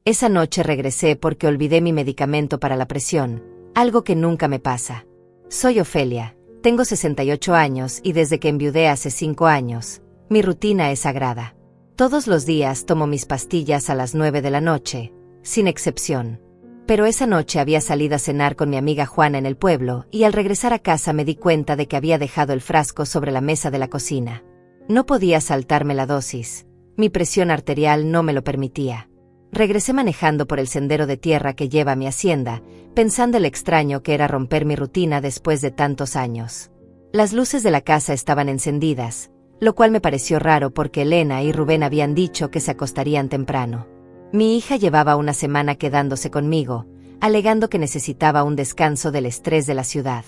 Esa noche regresé porque olvidé mi medicamento para la presión, algo que nunca me pasa. Soy Ofelia, tengo 68 años y desde que enviudé hace 5 años, mi rutina es sagrada. Todos los días tomo mis pastillas a las 9 de la noche, sin excepción. Pero esa noche había salido a cenar con mi amiga Juana en el pueblo y al regresar a casa me di cuenta de que había dejado el frasco sobre la mesa de la cocina. No podía saltarme la dosis, mi presión arterial no me lo permitía. Regresé manejando por el sendero de tierra que lleva a mi hacienda, pensando el extraño que era romper mi rutina después de tantos años. Las luces de la casa estaban encendidas, lo cual me pareció raro porque Elena y Rubén habían dicho que se acostarían temprano. Mi hija llevaba una semana quedándose conmigo, alegando que necesitaba un descanso del estrés de la ciudad.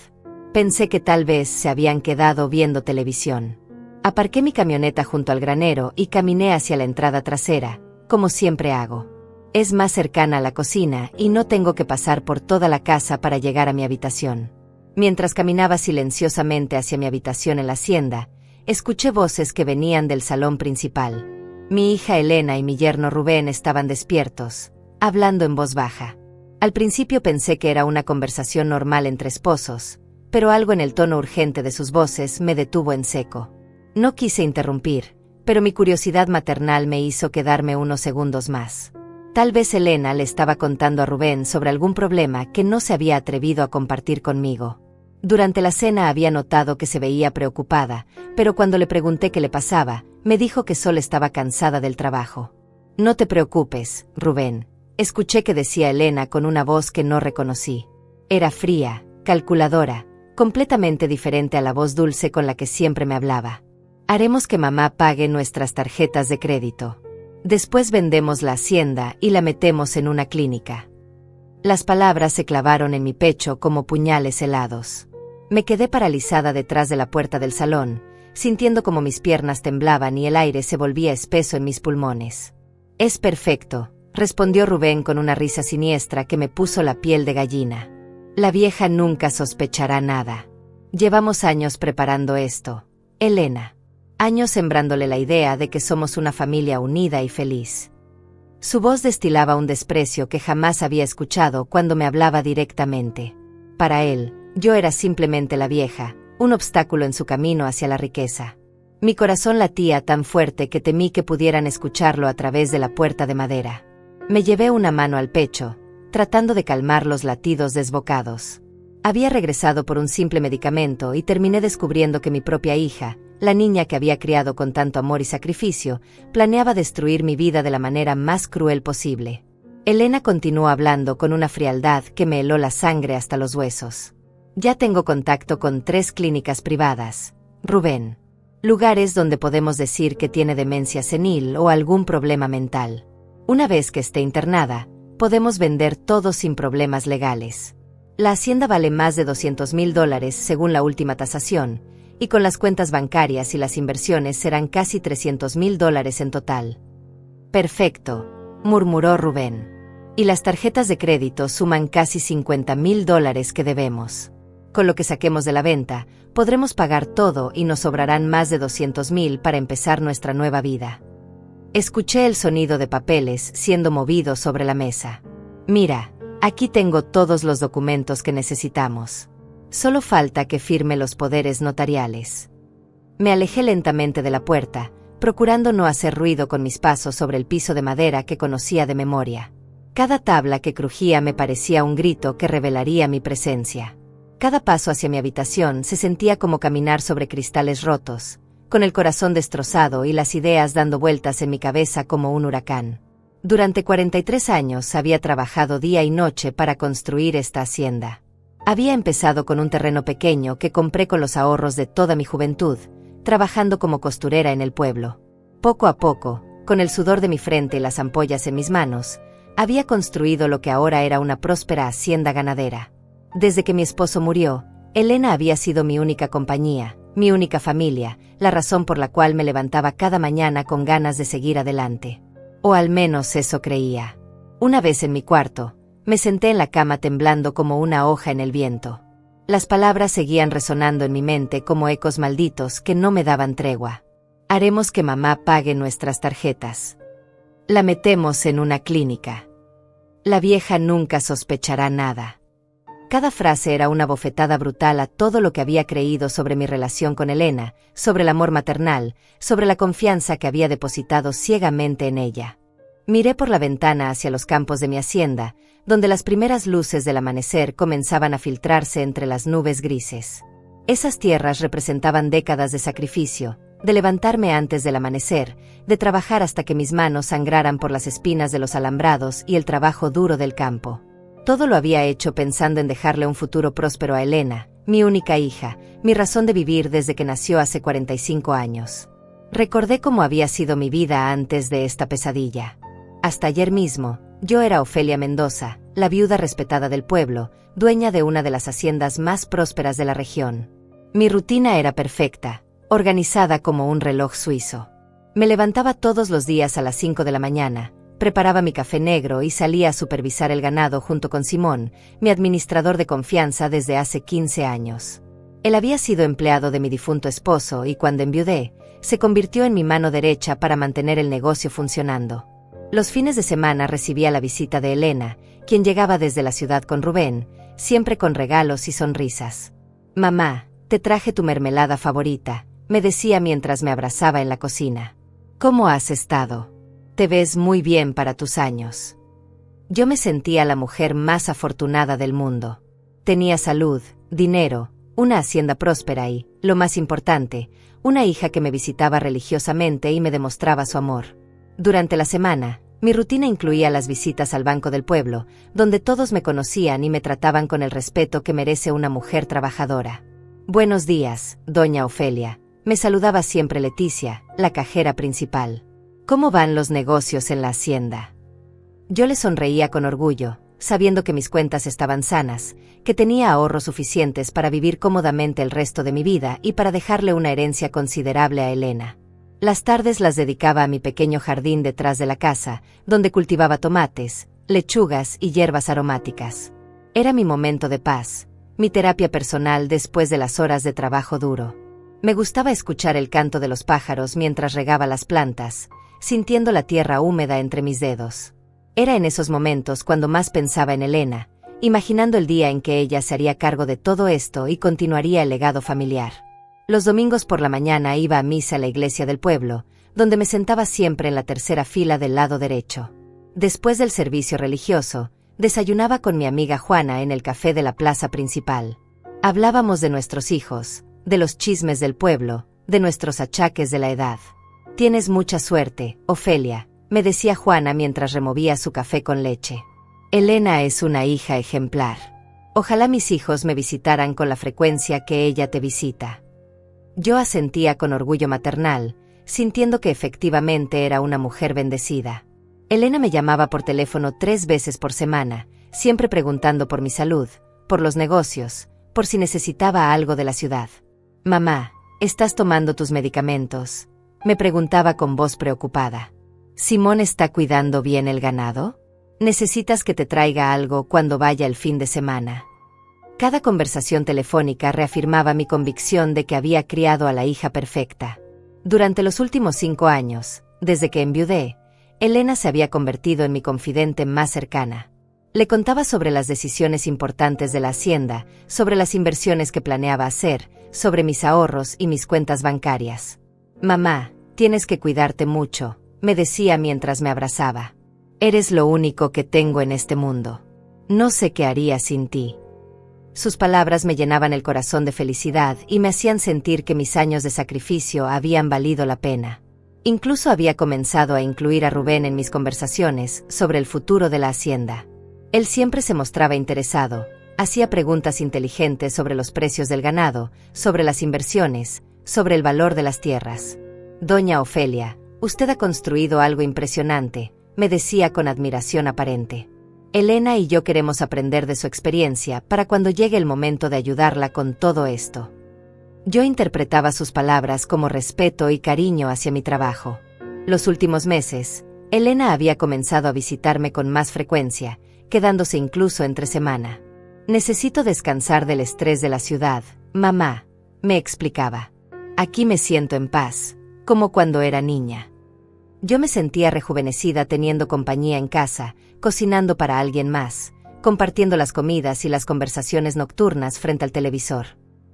Pensé que tal vez se habían quedado viendo televisión. Aparqué mi camioneta junto al granero y caminé hacia la entrada trasera, como siempre hago. Es más cercana a la cocina y no tengo que pasar por toda la casa para llegar a mi habitación. Mientras caminaba silenciosamente hacia mi habitación en la hacienda, escuché voces que venían del salón principal. Mi hija Elena y mi yerno Rubén estaban despiertos, hablando en voz baja. Al principio pensé que era una conversación normal entre esposos, pero algo en el tono urgente de sus voces me detuvo en seco. No quise interrumpir, pero mi curiosidad maternal me hizo quedarme unos segundos más. Tal vez Elena le estaba contando a Rubén sobre algún problema que no se había atrevido a compartir conmigo. Durante la cena había notado que se veía preocupada, pero cuando le pregunté qué le pasaba, me dijo que solo estaba cansada del trabajo. No te preocupes, Rubén, escuché que decía Elena con una voz que no reconocí. Era fría, calculadora, completamente diferente a la voz dulce con la que siempre me hablaba. Haremos que mamá pague nuestras tarjetas de crédito. Después vendemos la hacienda y la metemos en una clínica. Las palabras se clavaron en mi pecho como puñales helados. Me quedé paralizada detrás de la puerta del salón, sintiendo como mis piernas temblaban y el aire se volvía espeso en mis pulmones. Es perfecto, respondió Rubén con una risa siniestra que me puso la piel de gallina. La vieja nunca sospechará nada. Llevamos años preparando esto, Elena. Años sembrándole la idea de que somos una familia unida y feliz. Su voz destilaba un desprecio que jamás había escuchado cuando me hablaba directamente. Para él, yo era simplemente la vieja, un obstáculo en su camino hacia la riqueza. Mi corazón latía tan fuerte que temí que pudieran escucharlo a través de la puerta de madera. Me llevé una mano al pecho, tratando de calmar los latidos desbocados. Había regresado por un simple medicamento y terminé descubriendo que mi propia hija, la niña que había criado con tanto amor y sacrificio, planeaba destruir mi vida de la manera más cruel posible. Elena continuó hablando con una frialdad que me heló la sangre hasta los huesos. Ya tengo contacto con 3 clínicas privadas, Rubén. Lugares donde podemos decir que tiene demencia senil o algún problema mental. Una vez que esté internada, podemos vender todo sin problemas legales. La hacienda vale más de $200,000 según la última tasación, y con las cuentas bancarias y las inversiones serán casi $300,000 en total. Perfecto, murmuró Rubén. Y las tarjetas de crédito suman casi $50,000 que debemos. Con lo que saquemos de la venta, podremos pagar todo y nos sobrarán más de $200,000 para empezar nuestra nueva vida. Escuché el sonido de papeles siendo movidos sobre la mesa. Mira, aquí tengo todos los documentos que necesitamos. Solo falta que firme los poderes notariales. Me alejé lentamente de la puerta, procurando no hacer ruido con mis pasos sobre el piso de madera que conocía de memoria. Cada tabla que crujía me parecía un grito que revelaría mi presencia. Cada paso hacia mi habitación se sentía como caminar sobre cristales rotos, con el corazón destrozado y las ideas dando vueltas en mi cabeza como un huracán. Durante 43 años había trabajado día y noche para construir esta hacienda. Había empezado con un terreno pequeño que compré con los ahorros de toda mi juventud, trabajando como costurera en el pueblo. Poco a poco, con el sudor de mi frente y las ampollas en mis manos, había construido lo que ahora era una próspera hacienda ganadera. Desde que mi esposo murió, Elena había sido mi única compañía, mi única familia, la razón por la cual me levantaba cada mañana con ganas de seguir adelante. O al menos eso creía. Una vez en mi cuarto, me senté en la cama temblando como una hoja en el viento. Las palabras seguían resonando en mi mente como ecos malditos que no me daban tregua. Haremos que mamá pague nuestras tarjetas. La metemos en una clínica. La vieja nunca sospechará nada. Cada frase era una bofetada brutal a todo lo que había creído sobre mi relación con Elena, sobre el amor maternal, sobre la confianza que había depositado ciegamente en ella. Miré por la ventana hacia los campos de mi hacienda, donde las primeras luces del amanecer comenzaban a filtrarse entre las nubes grises. Esas tierras representaban décadas de sacrificio, de levantarme antes del amanecer, de trabajar hasta que mis manos sangraran por las espinas de los alambrados y el trabajo duro del campo. Todo lo había hecho pensando en dejarle un futuro próspero a Elena, mi única hija, mi razón de vivir desde que nació hace 45 años. Recordé cómo había sido mi vida antes de esta pesadilla. Hasta ayer mismo, yo era Ofelia Mendoza, la viuda respetada del pueblo, dueña de una de las haciendas más prósperas de la región. Mi rutina era perfecta, organizada como un reloj suizo. Me levantaba todos los días a las 5 de la mañana, preparaba mi café negro y salía a supervisar el ganado junto con Simón, mi administrador de confianza desde hace 15 años. Él había sido empleado de mi difunto esposo y cuando enviudé, se convirtió en mi mano derecha para mantener el negocio funcionando. Los fines de semana recibía la visita de Elena, quien llegaba desde la ciudad con Rubén, siempre con regalos y sonrisas. «Mamá, te traje tu mermelada favorita», me decía mientras me abrazaba en la cocina. «¿Cómo has estado? Te ves muy bien para tus años». Yo me sentía la mujer más afortunada del mundo. Tenía salud, dinero, una hacienda próspera y, lo más importante, una hija que me visitaba religiosamente y me demostraba su amor. Durante la semana, mi rutina incluía las visitas al Banco del Pueblo, donde todos me conocían y me trataban con el respeto que merece una mujer trabajadora. «Buenos días, doña Ofelia», me saludaba siempre Leticia, la cajera principal. «¿Cómo van los negocios en la hacienda?». Yo le sonreía con orgullo, sabiendo que mis cuentas estaban sanas, que tenía ahorros suficientes para vivir cómodamente el resto de mi vida y para dejarle una herencia considerable a Elena. Las tardes las dedicaba a mi pequeño jardín detrás de la casa, donde cultivaba tomates, lechugas y hierbas aromáticas. Era mi momento de paz, mi terapia personal después de las horas de trabajo duro. Me gustaba escuchar el canto de los pájaros mientras regaba las plantas, sintiendo la tierra húmeda entre mis dedos. Era en esos momentos cuando más pensaba en Elena, imaginando el día en que ella se haría cargo de todo esto y continuaría el legado familiar. Los domingos por la mañana iba a misa a la iglesia del pueblo, donde me sentaba siempre en la tercera fila del lado derecho. Después del servicio religioso, desayunaba con mi amiga Juana en el café de la plaza principal. Hablábamos de nuestros hijos, de los chismes del pueblo, de nuestros achaques de la edad. «Tienes mucha suerte, Ofelia», me decía Juana mientras removía su café con leche. «Elena es una hija ejemplar. Ojalá mis hijos me visitaran con la frecuencia que ella te visita». Yo asentía con orgullo maternal, sintiendo que efectivamente era una mujer bendecida. Elena me llamaba por teléfono 3 veces por semana, siempre preguntando por mi salud, por los negocios, por si necesitaba algo de la ciudad. «Mamá, ¿estás tomando tus medicamentos?», me preguntaba con voz preocupada. «¿Simón está cuidando bien el ganado? ¿Necesitas que te traiga algo cuando vaya el fin de semana?». Cada conversación telefónica reafirmaba mi convicción de que había criado a la hija perfecta. Durante los últimos 5 años, desde que enviudé, Elena se había convertido en mi confidente más cercana. Le contaba sobre las decisiones importantes de la hacienda, sobre las inversiones que planeaba hacer, sobre mis ahorros y mis cuentas bancarias. «Mamá, tienes que cuidarte mucho», me decía mientras me abrazaba. «Eres lo único que tengo en este mundo. No sé qué haría sin ti». Sus palabras me llenaban el corazón de felicidad y me hacían sentir que mis años de sacrificio habían valido la pena. Incluso había comenzado a incluir a Rubén en mis conversaciones sobre el futuro de la hacienda. Él siempre se mostraba interesado, hacía preguntas inteligentes sobre los precios del ganado, sobre las inversiones, sobre el valor de las tierras. «Doña Ofelia, usted ha construido algo impresionante», me decía con admiración aparente. «Elena y yo queremos aprender de su experiencia para cuando llegue el momento de ayudarla con todo esto». Yo interpretaba sus palabras como respeto y cariño hacia mi trabajo. Los últimos meses, Elena había comenzado a visitarme con más frecuencia, quedándose incluso entre semana. «Necesito descansar del estrés de la ciudad, mamá», me explicaba. «Aquí me siento en paz, como cuando era niña». Yo me sentía rejuvenecida teniendo compañía en casa, cocinando para alguien más, compartiendo las comidas y las conversaciones nocturnas frente al televisor.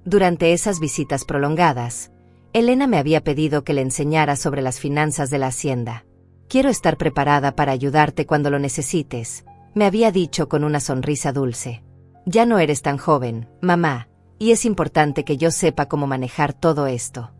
Durante esas visitas prolongadas, Elena me había pedido que le enseñara sobre las finanzas de la hacienda. «Quiero estar preparada para ayudarte cuando lo necesites», me había dicho con una sonrisa dulce. «Ya no eres tan joven, mamá, y es importante que yo sepa cómo manejar todo esto».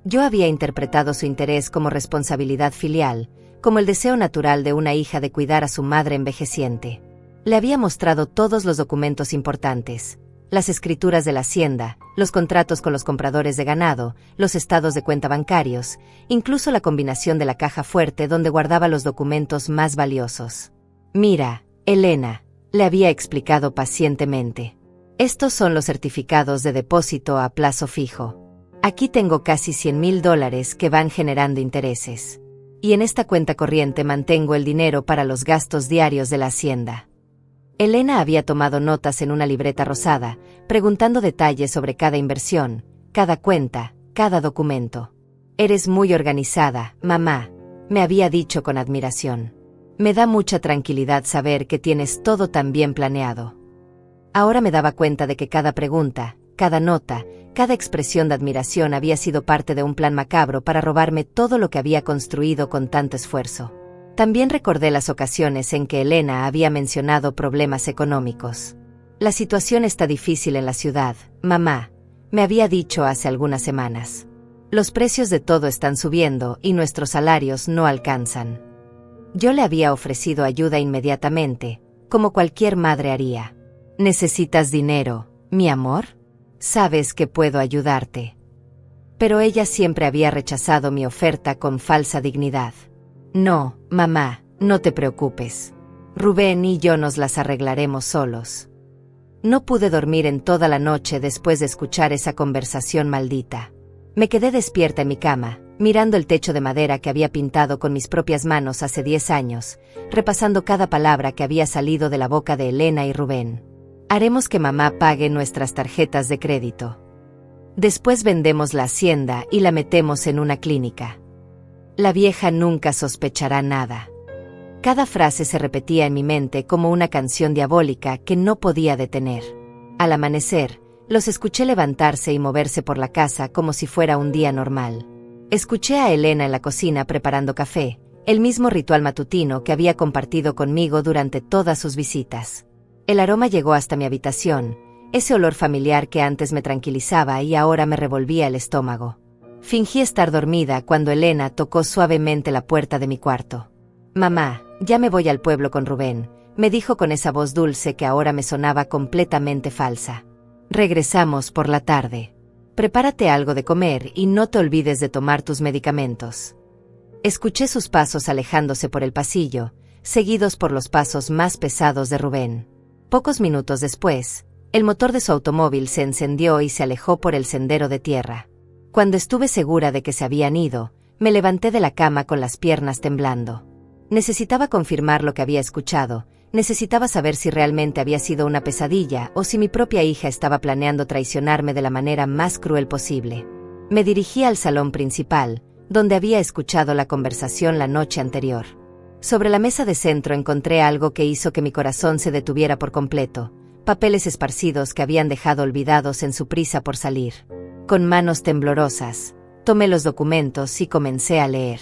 Yo había interpretado su interés como responsabilidad filial, como el deseo natural de una hija de cuidar a su madre envejeciente. Le había mostrado todos los documentos importantes, las escrituras de la hacienda, los contratos con los compradores de ganado, los estados de cuenta bancarios, incluso la combinación de la caja fuerte donde guardaba los documentos más valiosos. «Mira, Elena», le había explicado pacientemente. «Estos son los certificados de depósito a plazo fijo. Aquí tengo casi $100,000 que van generando intereses. Y en esta cuenta corriente mantengo el dinero para los gastos diarios de la hacienda». Elena había tomado notas en una libreta rosada, preguntando detalles sobre cada inversión, cada cuenta, cada documento. «Eres muy organizada, mamá», me había dicho con admiración. «Me da mucha tranquilidad saber que tienes todo tan bien planeado». Ahora me daba cuenta de que cada pregunta, cada nota, cada expresión de admiración había sido parte de un plan macabro para robarme todo lo que había construido con tanto esfuerzo. También recordé las ocasiones en que Elena había mencionado problemas económicos. «La situación está difícil en la ciudad, mamá», me había dicho hace algunas semanas. «Los precios de todo están subiendo y nuestros salarios no alcanzan». Yo le había ofrecido ayuda inmediatamente, como cualquier madre haría. «¿Necesitas dinero, mi amor? Sabes que puedo ayudarte». Pero ella siempre había rechazado mi oferta con falsa dignidad. «No, mamá, no te preocupes. Rubén y yo nos las arreglaremos solos». No pude dormir en toda la noche después de escuchar esa conversación maldita. Me quedé despierta en mi cama, mirando el techo de madera que había pintado con mis propias manos hace 10 años, repasando cada palabra que había salido de la boca de Elena y Rubén. «Haremos que mamá pague nuestras tarjetas de crédito. Después vendemos la hacienda y la metemos en una clínica. La vieja nunca sospechará nada». Cada frase se repetía en mi mente como una canción diabólica que no podía detener. Al amanecer, los escuché levantarse y moverse por la casa como si fuera un día normal. Escuché a Elena en la cocina preparando café, el mismo ritual matutino que había compartido conmigo durante todas sus visitas. El aroma llegó hasta mi habitación, ese olor familiar que antes me tranquilizaba y ahora me revolvía el estómago. Fingí estar dormida cuando Elena tocó suavemente la puerta de mi cuarto. «Mamá, ya me voy al pueblo con Rubén», me dijo con esa voz dulce que ahora me sonaba completamente falsa. «Regresamos por la tarde. Prepárate algo de comer y no te olvides de tomar tus medicamentos». Escuché sus pasos alejándose por el pasillo, seguidos por los pasos más pesados de Rubén. Pocos minutos después, el motor de su automóvil se encendió y se alejó por el sendero de tierra. Cuando estuve segura de que se habían ido, me levanté de la cama con las piernas temblando. Necesitaba confirmar lo que había escuchado, necesitaba saber si realmente había sido una pesadilla o si mi propia hija estaba planeando traicionarme de la manera más cruel posible. Me dirigí al salón principal, donde había escuchado la conversación la noche anterior. Sobre la mesa de centro encontré algo que hizo que mi corazón se detuviera por completo, papeles esparcidos que habían dejado olvidados en su prisa por salir. Con manos temblorosas, tomé los documentos y comencé a leer.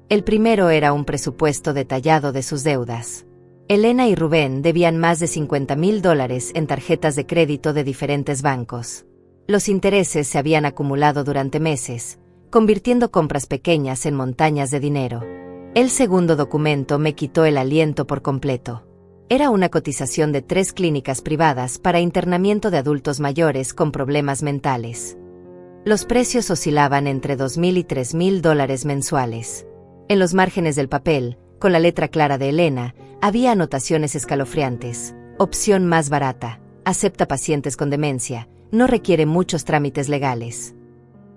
El primero era un presupuesto detallado de sus deudas. Elena y Rubén debían más de $50,000 en tarjetas de crédito de diferentes bancos. Los intereses se habían acumulado durante meses, convirtiendo compras pequeñas en montañas de dinero. El segundo documento me quitó el aliento por completo. Era una cotización de 3 clínicas privadas para internamiento de adultos mayores con problemas mentales. Los precios oscilaban entre $2,000 y $3,000 mensuales. En los márgenes del papel, con la letra clara de Elena, había anotaciones escalofriantes. Opción más barata. Acepta pacientes con demencia. No requiere muchos trámites legales.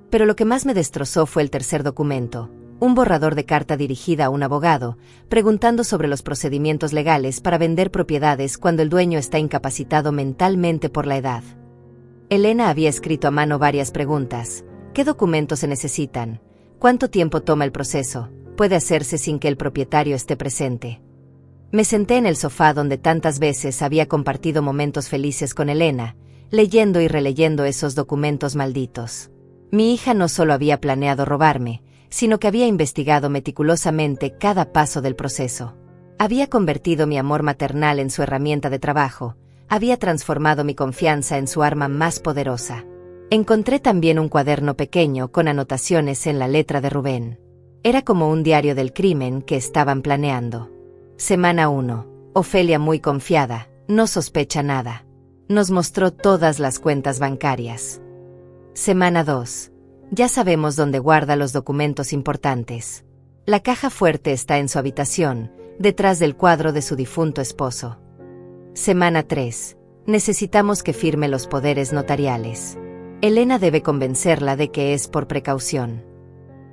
Pero lo que más me destrozó fue el tercer documento, un borrador de carta dirigida a un abogado, preguntando sobre los procedimientos legales para vender propiedades cuando el dueño está incapacitado mentalmente por la edad. Elena había escrito a mano varias preguntas. ¿Qué documentos se necesitan? ¿Cuánto tiempo toma el proceso? puede hacerse sin que el propietario esté presente. Me senté en el sofá donde tantas veces había compartido momentos felices con Elena, leyendo y releyendo esos documentos malditos. Mi hija no solo había planeado robarme, sino que había investigado meticulosamente cada paso del proceso. Había convertido mi amor maternal en su herramienta de trabajo, había transformado mi confianza en su arma más poderosa. Encontré también un cuaderno pequeño con anotaciones en la letra de Rubén. Era como un diario del crimen que estaban planeando. Semana 1. Ofelia muy confiada, no sospecha nada. Nos mostró todas las cuentas bancarias. Semana 2. Ya sabemos dónde guarda los documentos importantes. La caja fuerte está en su habitación, detrás del cuadro de su difunto esposo. Semana 3. Necesitamos que firme los poderes notariales. Elena debe convencerla de que es por precaución.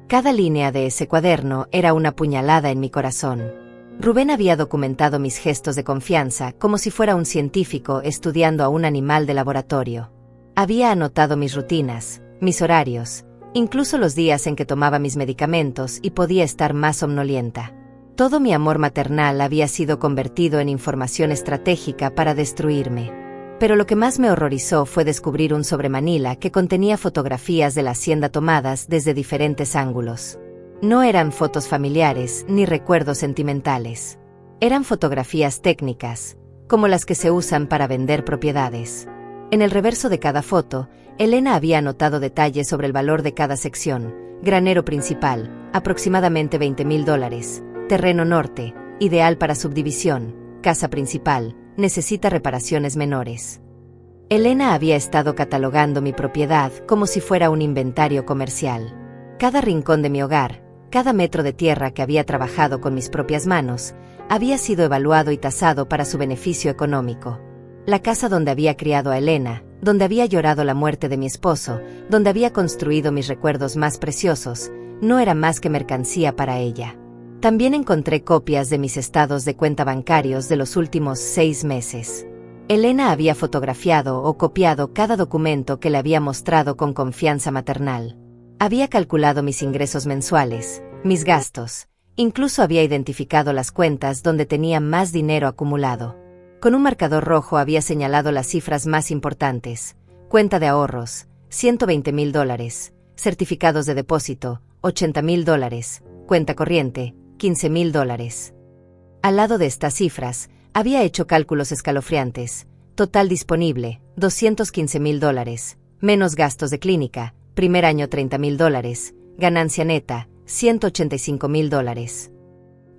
Cada línea de ese cuaderno era una puñalada en mi corazón. Rubén había documentado mis gestos de confianza como si fuera un científico estudiando a un animal de laboratorio. Había anotado mis rutinas, mis horarios, incluso los días en que tomaba mis medicamentos y podía estar más somnolienta. Todo mi amor maternal había sido convertido en información estratégica para destruirme. Pero lo que más me horrorizó fue descubrir un sobremanila que contenía fotografías de la hacienda tomadas desde diferentes ángulos. No eran fotos familiares ni recuerdos sentimentales. Eran fotografías técnicas, como las que se usan para vender propiedades. En el reverso de cada foto, Elena había anotado detalles sobre el valor de cada sección: granero principal, aproximadamente $20,000, terreno norte, ideal para subdivisión, casa principal, necesita reparaciones menores. Elena había estado catalogando mi propiedad como si fuera un inventario comercial. Cada rincón de mi hogar, cada metro de tierra que había trabajado con mis propias manos, había sido evaluado y tasado para su beneficio económico. La casa donde había criado a Elena, donde había llorado la muerte de mi esposo, donde había construido mis recuerdos más preciosos, no era más que mercancía para ella. También encontré copias de mis estados de cuenta bancarios de los últimos 6 meses. Elena había fotografiado o copiado cada documento que le había mostrado con confianza maternal. Había calculado mis ingresos mensuales, mis gastos, incluso había identificado las cuentas donde tenía más dinero acumulado. Con un marcador rojo había señalado las cifras más importantes: cuenta de ahorros, $120,000, certificados de depósito, $80,000, cuenta corriente, $15,000. Al lado de estas cifras, había hecho cálculos escalofriantes: total disponible, $215,000, menos gastos de clínica, primer año $30,000, ganancia neta, $185,000.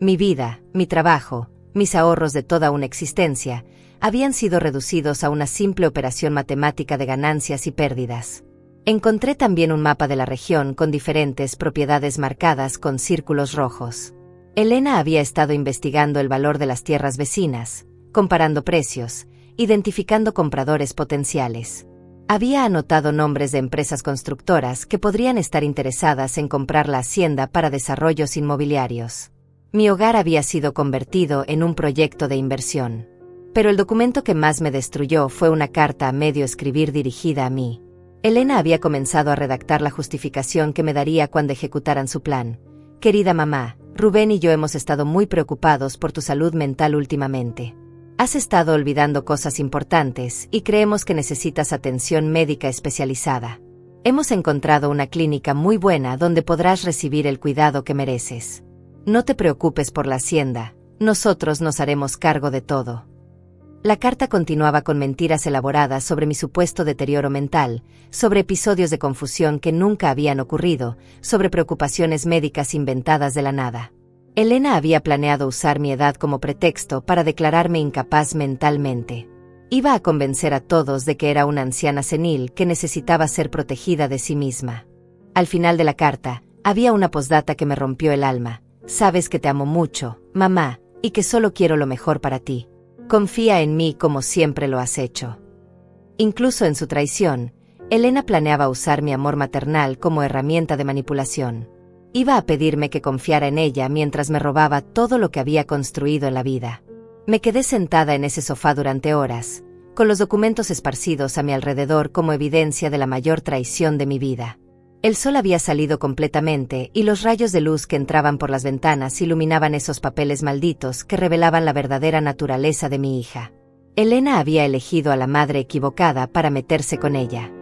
Mi vida, mi trabajo, mis ahorros de toda una existencia, habían sido reducidos a una simple operación matemática de ganancias y pérdidas. Encontré también un mapa de la región con diferentes propiedades marcadas con círculos rojos. Elena había estado investigando el valor de las tierras vecinas, comparando precios, identificando compradores potenciales. Había anotado nombres de empresas constructoras que podrían estar interesadas en comprar la hacienda para desarrollos inmobiliarios. Mi hogar había sido convertido en un proyecto de inversión. Pero el documento que más me destruyó fue una carta a medio escribir dirigida a mí. Elena había comenzado a redactar la justificación que me daría cuando ejecutaran su plan. Querida mamá, Rubén y yo hemos estado muy preocupados por tu salud mental últimamente. Has estado olvidando cosas importantes y creemos que necesitas atención médica especializada. Hemos encontrado una clínica muy buena donde podrás recibir el cuidado que mereces. No te preocupes por la hacienda, nosotros nos haremos cargo de todo. La carta continuaba con mentiras elaboradas sobre mi supuesto deterioro mental, sobre episodios de confusión que nunca habían ocurrido, sobre preocupaciones médicas inventadas de la nada. Elena había planeado usar mi edad como pretexto para declararme incapaz mentalmente. Iba a convencer a todos de que era una anciana senil que necesitaba ser protegida de sí misma. Al final de la carta, había una postdata que me rompió el alma. Sabes que te amo mucho, mamá, y que solo quiero lo mejor para ti. Confía en mí como siempre lo has hecho. Incluso en su traición, Elena planeaba usar mi amor maternal como herramienta de manipulación. Iba a pedirme que confiara en ella mientras me robaba todo lo que había construido en la vida. Me quedé sentada en ese sofá durante horas, con los documentos esparcidos a mi alrededor como evidencia de la mayor traición de mi vida. El sol había salido completamente y los rayos de luz que entraban por las ventanas iluminaban esos papeles malditos que revelaban la verdadera naturaleza de mi hija. Elena había elegido a la madre equivocada para meterse con ella.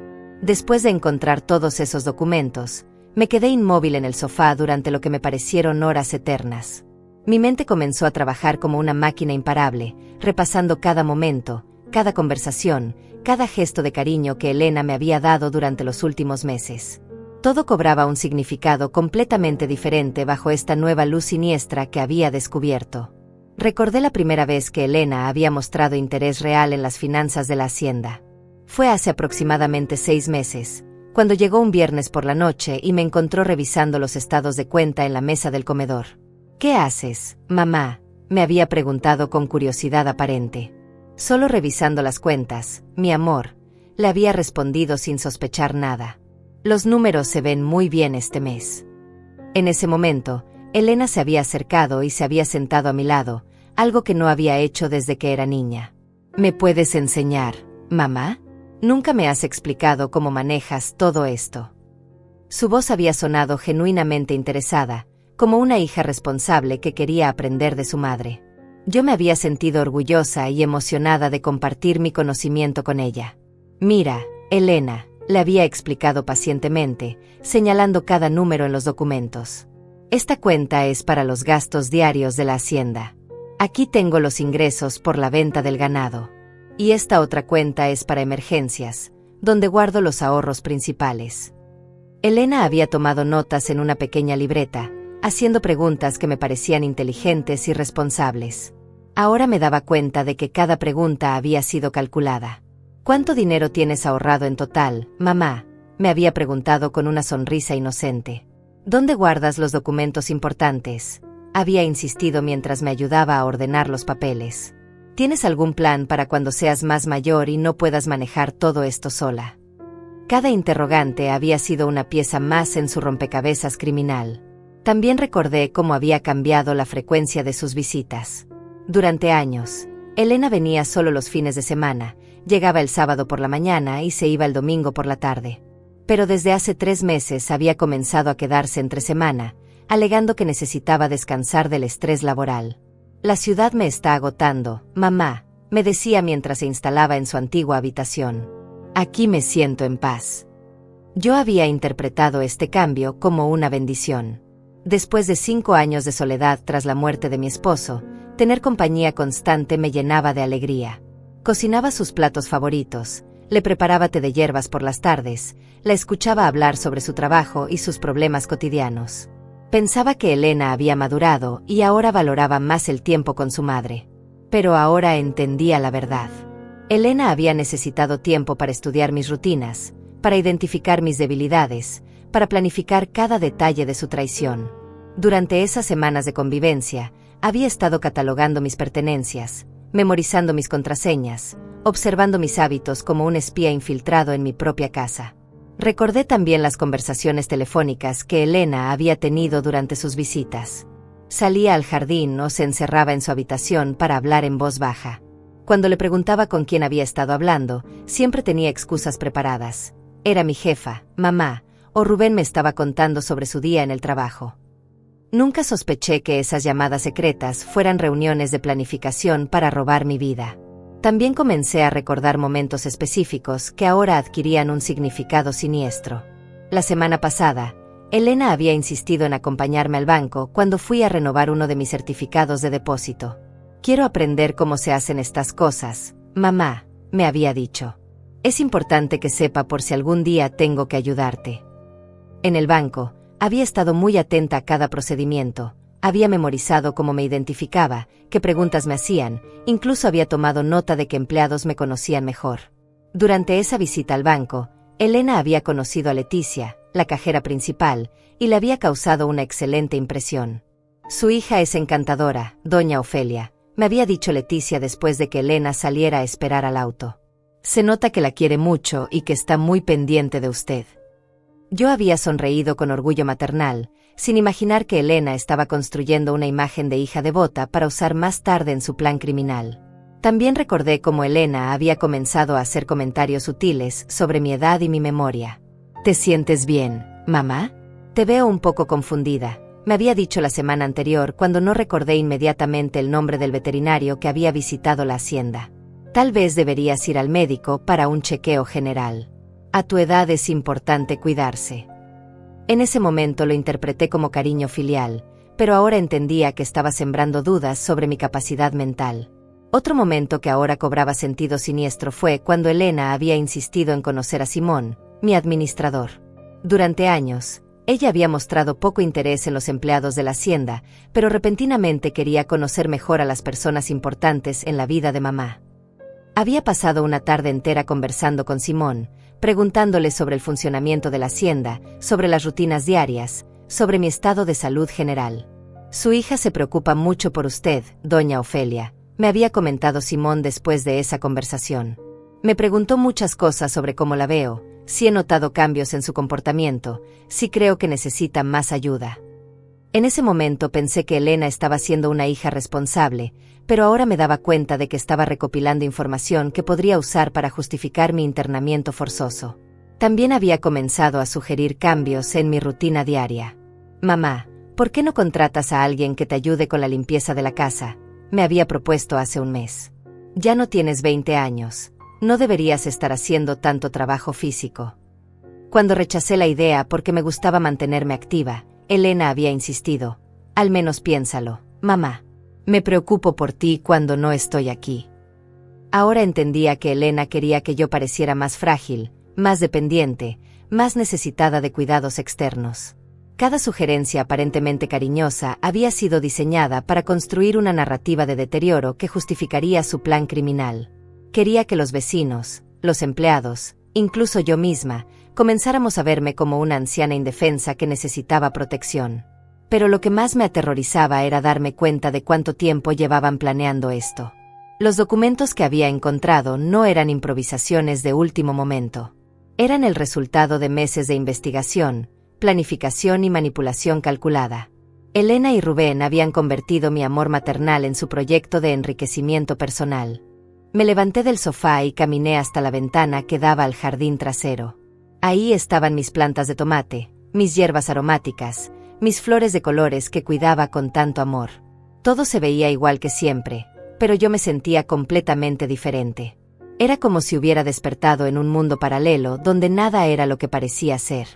Después de encontrar todos esos documentos, me quedé inmóvil en el sofá durante lo que me parecieron horas eternas. Mi mente comenzó a trabajar como una máquina imparable, repasando cada momento, cada conversación, cada gesto de cariño que Elena me había dado durante los últimos meses. Todo cobraba un significado completamente diferente bajo esta nueva luz siniestra que había descubierto. Recordé la primera vez que Elena había mostrado interés real en las finanzas de la hacienda. Fue hace aproximadamente 6 meses, cuando llegó un viernes por la noche y me encontró revisando los estados de cuenta en la mesa del comedor. «¿Qué haces, mamá?», me había preguntado con curiosidad aparente. «Solo revisando las cuentas, mi amor», le había respondido sin sospechar nada. «Los números se ven muy bien este mes». En ese momento, Elena se había acercado y se había sentado a mi lado, algo que no había hecho desde que era niña. «¿Me puedes enseñar, mamá? Nunca me has explicado cómo manejas todo esto». Su voz había sonado genuinamente interesada, como una hija responsable que quería aprender de su madre. Yo me había sentido orgullosa y emocionada de compartir mi conocimiento con ella. «Mira, Elena», le había explicado pacientemente, señalando cada número en los documentos. «Esta cuenta es para los gastos diarios de la hacienda. Aquí tengo los ingresos por la venta del ganado. Y esta otra cuenta es para emergencias, donde guardo los ahorros principales». Elena había tomado notas en una pequeña libreta, haciendo preguntas que me parecían inteligentes y responsables. Ahora me daba cuenta de que cada pregunta había sido calculada. «¿Cuánto dinero tienes ahorrado en total, mamá?», me había preguntado con una sonrisa inocente. «¿Dónde guardas los documentos importantes?», había insistido mientras me ayudaba a ordenar los papeles. «¿Tienes algún plan para cuando seas más mayor y no puedas manejar todo esto sola?». Cada interrogante había sido una pieza más en su rompecabezas criminal. También recordé cómo había cambiado la frecuencia de sus visitas. Durante años, Elena venía solo los fines de semana, llegaba el sábado por la mañana y se iba el domingo por la tarde. Pero desde hace 3 meses había comenzado a quedarse entre semana, alegando que necesitaba descansar del estrés laboral. «La ciudad me está agotando, mamá», me decía mientras se instalaba en su antigua habitación. «Aquí me siento en paz». Yo había interpretado este cambio como una bendición. Después de 5 años de soledad tras la muerte de mi esposo, tener compañía constante me llenaba de alegría. Cocinaba sus platos favoritos, le preparaba té de hierbas por las tardes, la escuchaba hablar sobre su trabajo y sus problemas cotidianos. Pensaba que Elena había madurado y ahora valoraba más el tiempo con su madre. Pero ahora entendía la verdad. Elena había necesitado tiempo para estudiar mis rutinas, para identificar mis debilidades, para planificar cada detalle de su traición. Durante esas semanas de convivencia, había estado catalogando mis pertenencias, memorizando mis contraseñas, observando mis hábitos como un espía infiltrado en mi propia casa. Recordé también las conversaciones telefónicas que Elena había tenido durante sus visitas. Salía al jardín o se encerraba en su habitación para hablar en voz baja. Cuando le preguntaba con quién había estado hablando, siempre tenía excusas preparadas. Era mi jefa, mamá, o Rubén me estaba contando sobre su día en el trabajo. Nunca sospeché que esas llamadas secretas fueran reuniones de planificación para robar mi vida. También comencé a recordar momentos específicos que ahora adquirían un significado siniestro. La semana pasada, Elena había insistido en acompañarme al banco cuando fui a renovar uno de mis certificados de depósito. «Quiero aprender cómo se hacen estas cosas, mamá», me había dicho. «Es importante que sepa por si algún día tengo que ayudarte». En el banco, había estado muy atenta a cada procedimiento, había memorizado cómo me identificaba, qué preguntas me hacían, incluso había tomado nota de qué empleados me conocían mejor. Durante esa visita al banco, Elena había conocido a Leticia, la cajera principal, y le había causado una excelente impresión. «Su hija es encantadora, doña Ofelia», me había dicho Leticia después de que Elena saliera a esperar al auto. «Se nota que la quiere mucho y que está muy pendiente de usted». Yo había sonreído con orgullo maternal, sin imaginar que Elena estaba construyendo una imagen de hija devota para usar más tarde en su plan criminal. También recordé cómo Elena había comenzado a hacer comentarios sutiles sobre mi edad y mi memoria. «¿Te sientes bien, ¿Mamá? Te veo un poco confundida. Me había dicho la semana anterior cuando no recordé inmediatamente el nombre del veterinario que había visitado la hacienda. Tal vez deberías ir al médico para un chequeo general. A tu edad es importante cuidarse. En ese momento lo interpreté como cariño filial, pero ahora entendía que estaba sembrando dudas sobre mi capacidad mental. Otro momento que ahora cobraba sentido siniestro fue cuando Elena había insistido en conocer a Simón, mi administrador. Durante años, ella había mostrado poco interés en los empleados de la hacienda, pero repentinamente quería conocer mejor a las personas importantes en la vida de mamá. Había pasado una tarde entera conversando con Simón, preguntándole sobre el funcionamiento de la hacienda, sobre las rutinas diarias, sobre mi estado de salud general. Su hija se preocupa mucho por usted, doña Ofelia, me había comentado Simón después de esa conversación. Me preguntó muchas cosas sobre cómo la veo, si he notado cambios en su comportamiento, si creo que necesita más ayuda. En ese momento pensé que Elena estaba siendo una hija responsable, pero ahora me daba cuenta de que estaba recopilando información que podría usar para justificar mi internamiento forzoso. También había comenzado a sugerir cambios en mi rutina diaria. Mamá, ¿por qué no contratas a alguien que te ayude con la limpieza de la casa? Me había propuesto hace un mes. Ya no tienes 20 años. No deberías estar haciendo tanto trabajo físico. Cuando rechacé la idea porque me gustaba mantenerme activa, Elena había insistido. Al menos piénsalo, mamá. Me preocupo por ti cuando no estoy aquí. Ahora entendía que Elena quería que yo pareciera más frágil, más dependiente, más necesitada de cuidados externos. Cada sugerencia aparentemente cariñosa había sido diseñada para construir una narrativa de deterioro que justificaría su plan criminal. Quería que los vecinos, los empleados, incluso yo misma, comenzáramos a verme como una anciana indefensa que necesitaba protección. Pero lo que más me aterrorizaba era darme cuenta de cuánto tiempo llevaban planeando esto. Los documentos que había encontrado no eran improvisaciones de último momento. Eran el resultado de meses de investigación, planificación y manipulación calculada. Elena y Rubén habían convertido mi amor maternal en su proyecto de enriquecimiento personal. Me levanté del sofá y caminé hasta la ventana que daba al jardín trasero. Ahí estaban mis plantas de tomate, mis hierbas aromáticas, mis flores de colores que cuidaba con tanto amor. Todo se veía igual que siempre, pero yo me sentía completamente diferente. Era como si hubiera despertado en un mundo paralelo donde nada era lo que parecía ser.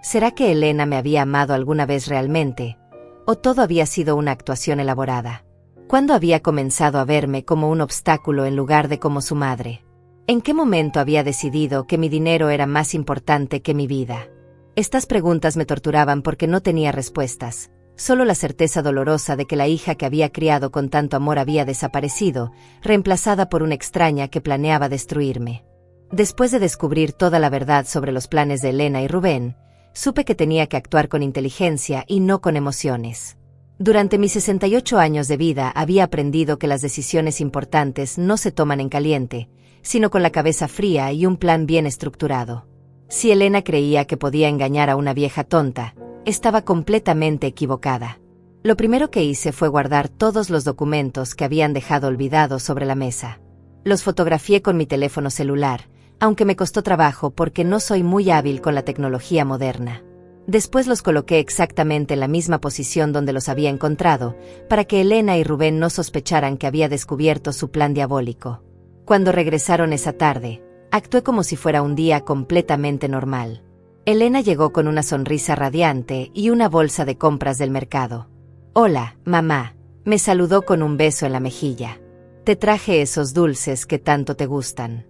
¿Será que Elena me había amado alguna vez realmente? ¿O todo había sido una actuación elaborada? ¿Cuándo había comenzado a verme como un obstáculo en lugar de como su madre? ¿En qué momento había decidido que mi dinero era más importante que mi vida? Estas preguntas me torturaban porque no tenía respuestas, solo la certeza dolorosa de que la hija que había criado con tanto amor había desaparecido, reemplazada por una extraña que planeaba destruirme. Después de descubrir toda la verdad sobre los planes de Elena y Rubén, supe que tenía que actuar con inteligencia y no con emociones. Durante mis 68 años de vida había aprendido que las decisiones importantes no se toman en caliente, sino con la cabeza fría y un plan bien estructurado. Si Elena creía que podía engañar a una vieja tonta, estaba completamente equivocada. Lo primero que hice fue guardar todos los documentos que habían dejado olvidados sobre la mesa. Los fotografié con mi teléfono celular, aunque me costó trabajo porque no soy muy hábil con la tecnología moderna. Después los coloqué exactamente en la misma posición donde los había encontrado, para que Elena y Rubén no sospecharan que había descubierto su plan diabólico. Cuando regresaron esa tarde, actué como si fuera un día completamente normal. Elena llegó con una sonrisa radiante y una bolsa de compras del mercado. «Hola, mamá», me saludó con un beso en la mejilla. «Te traje esos dulces que tanto te gustan».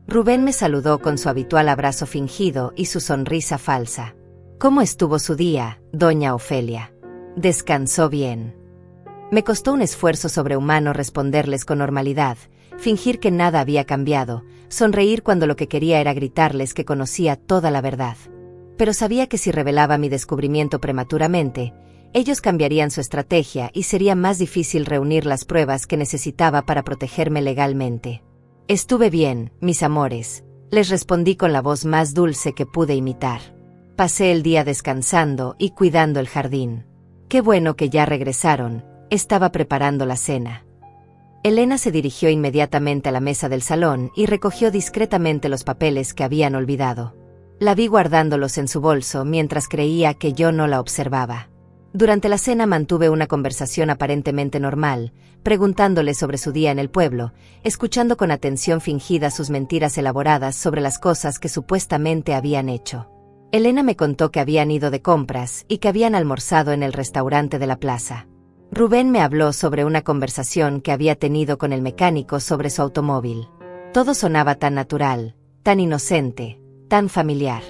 Rubén me saludó con su habitual abrazo fingido y su sonrisa falsa. «¿Cómo estuvo su día, doña Ofelia? ¿Descansó bien?» Me costó un esfuerzo sobrehumano responderles con normalidad, fingir que nada había cambiado, sonreír cuando lo que quería era gritarles que conocía toda la verdad. Pero sabía que si revelaba mi descubrimiento prematuramente, ellos cambiarían su estrategia y sería más difícil reunir las pruebas que necesitaba para protegerme legalmente. «Estuve bien, mis amores», les respondí con la voz más dulce que pude imitar. «Pasé el día descansando y cuidando el jardín. Qué bueno que ya regresaron, estaba preparando la cena». Elena se dirigió inmediatamente a la mesa del salón y recogió discretamente los papeles que habían olvidado. La vi guardándolos en su bolso mientras creía que yo no la observaba. Durante la cena mantuve una conversación aparentemente normal, preguntándole sobre su día en el pueblo, escuchando con atención fingida sus mentiras elaboradas sobre las cosas que supuestamente habían hecho. Elena me contó que habían ido de compras y que habían almorzado en el restaurante de la plaza. Rubén me habló sobre una conversación que había tenido con el mecánico sobre su automóvil. Todo sonaba tan natural, tan inocente, tan familiar.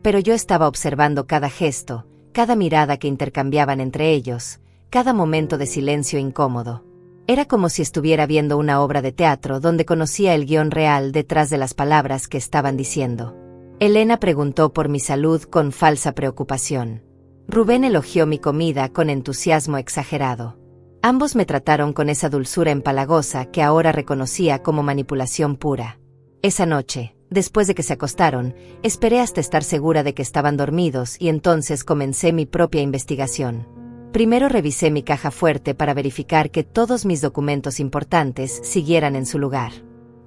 Pero yo estaba observando cada gesto, cada mirada que intercambiaban entre ellos, cada momento de silencio incómodo. Era como si estuviera viendo una obra de teatro donde conocía el guión real detrás de las palabras que estaban diciendo. Elena preguntó por mi salud con falsa preocupación. Rubén elogió mi comida con entusiasmo exagerado. Ambos me trataron con esa dulzura empalagosa que ahora reconocía como manipulación pura. Esa noche, después de que se acostaron, esperé hasta estar segura de que estaban dormidos y entonces comencé mi propia investigación. Primero revisé mi caja fuerte para verificar que todos mis documentos importantes siguieran en su lugar.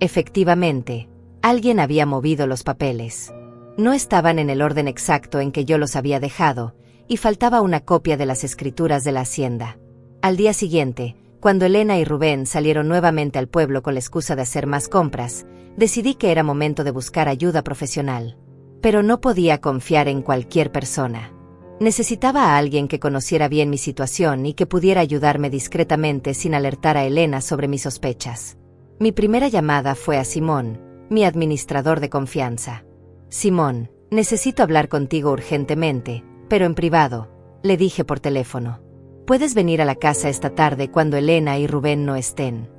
Efectivamente, alguien había movido los papeles. No estaban en el orden exacto en que yo los había dejado, y faltaba una copia de las escrituras de la hacienda. Al día siguiente, cuando Elena y Rubén salieron nuevamente al pueblo con la excusa de hacer más compras, decidí que era momento de buscar ayuda profesional. Pero no podía confiar en cualquier persona. Necesitaba a alguien que conociera bien mi situación y que pudiera ayudarme discretamente sin alertar a Elena sobre mis sospechas. Mi primera llamada fue a Simón, mi administrador de confianza. «Simón, necesito hablar contigo urgentemente, pero en privado», le dije por teléfono. «¿Puedes venir a la casa esta tarde cuando Elena y Rubén no estén?»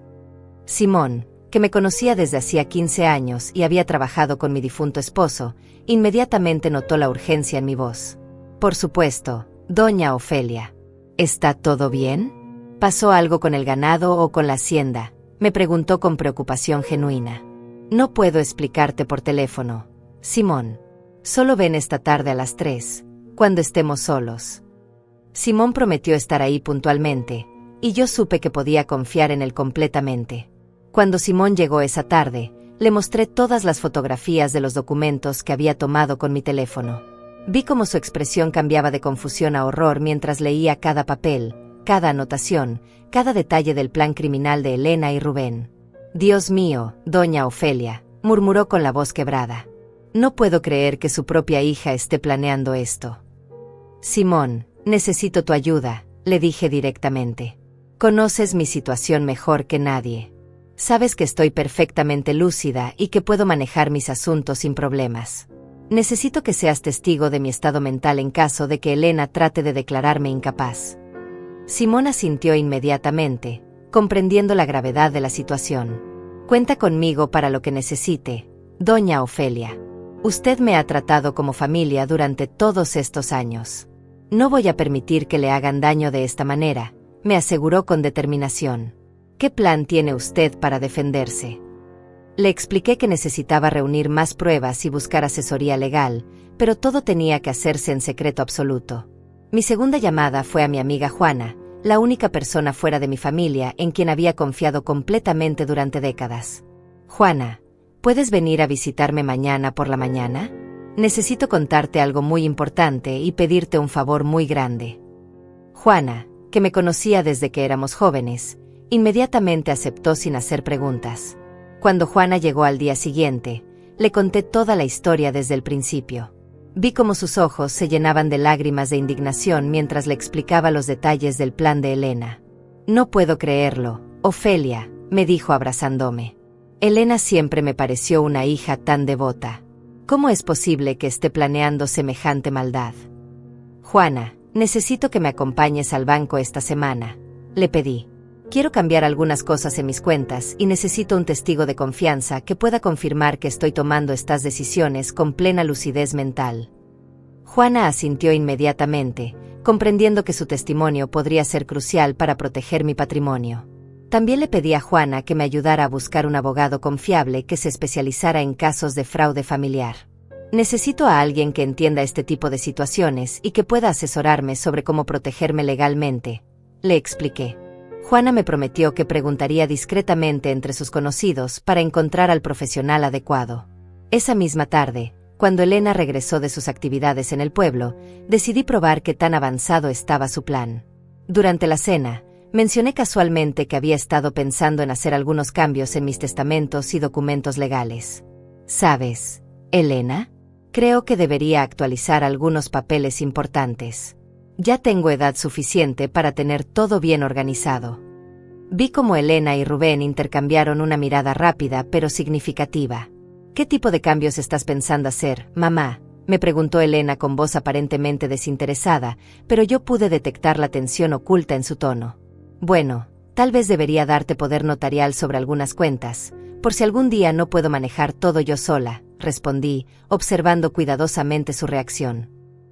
Simón, que me conocía desde hacía 15 años y había trabajado con mi difunto esposo, inmediatamente notó la urgencia en mi voz. «Por supuesto, doña Ofelia. ¿Está todo bien? ¿Pasó algo con el ganado o con la hacienda?», me preguntó con preocupación genuina. «No puedo explicarte por teléfono, Simón. Solo ven esta tarde a las 3, cuando estemos solos». Simón prometió estar ahí puntualmente, y yo supe que podía confiar en él completamente. Cuando Simón llegó esa tarde, le mostré todas las fotografías de los documentos que había tomado con mi teléfono. Vi cómo su expresión cambiaba de confusión a horror mientras leía cada papel, cada anotación, cada detalle del plan criminal de Elena y Rubén. «Dios mío, doña Ofelia», murmuró con la voz quebrada. «No puedo creer que su propia hija esté planeando esto». «Simón, necesito tu ayuda», le dije directamente. «Conoces mi situación mejor que nadie. Sabes que estoy perfectamente lúcida y que puedo manejar mis asuntos sin problemas. Necesito que seas testigo de mi estado mental en caso de que Elena trate de declararme incapaz». Simón asintió inmediatamente, comprendiendo la gravedad de la situación. «Cuenta conmigo para lo que necesite, doña Ofelia. Usted me ha tratado como familia durante todos estos años. No voy a permitir que le hagan daño de esta manera», me aseguró con determinación. «¿Qué plan tiene usted para defenderse?». Le expliqué que necesitaba reunir más pruebas y buscar asesoría legal, pero todo tenía que hacerse en secreto absoluto. Mi segunda llamada fue a mi amiga Juana, la única persona fuera de mi familia en quien había confiado completamente durante décadas. «Juana, ¿puedes venir a visitarme mañana por la mañana? Necesito contarte algo muy importante y pedirte un favor muy grande». Juana, que me conocía desde que éramos jóvenes, inmediatamente aceptó sin hacer preguntas. Cuando Juana llegó al día siguiente, le conté toda la historia desde el principio. Vi cómo sus ojos se llenaban de lágrimas de indignación mientras le explicaba los detalles del plan de Elena. «No puedo creerlo, Ofelia», me dijo abrazándome. «Elena siempre me pareció una hija tan devota. ¿Cómo es posible que esté planeando semejante maldad?». «Juana, necesito que me acompañes al banco esta semana», le pedí. «Quiero cambiar algunas cosas en mis cuentas y necesito un testigo de confianza que pueda confirmar que estoy tomando estas decisiones con plena lucidez mental». Juana asintió inmediatamente, comprendiendo que su testimonio podría ser crucial para proteger mi patrimonio. También le pedí a Juana que me ayudara a buscar un abogado confiable que se especializara en casos de fraude familiar. «Necesito a alguien que entienda este tipo de situaciones y que pueda asesorarme sobre cómo protegerme legalmente», le expliqué. Juana me prometió que preguntaría discretamente entre sus conocidos para encontrar al profesional adecuado. Esa misma tarde, Cuando Elena regresó de sus actividades en el pueblo, decidí probar qué tan avanzado estaba su plan. Durante la cena, mencioné casualmente que había estado pensando en hacer algunos cambios en mis testamentos y documentos legales. ¿Sabes, Elena? Creo que debería actualizar algunos papeles importantes. Ya tengo edad suficiente para tener todo bien organizado. Vi cómo Elena y Rubén intercambiaron una mirada rápida pero significativa. ¿Qué tipo de cambios estás pensando hacer, mamá?, me preguntó Elena con voz aparentemente desinteresada, pero yo pude detectar la tensión oculta en su tono. Bueno, tal vez debería darte poder notarial sobre algunas cuentas, por si algún día no puedo manejar todo yo sola, respondí, observando cuidadosamente su reacción.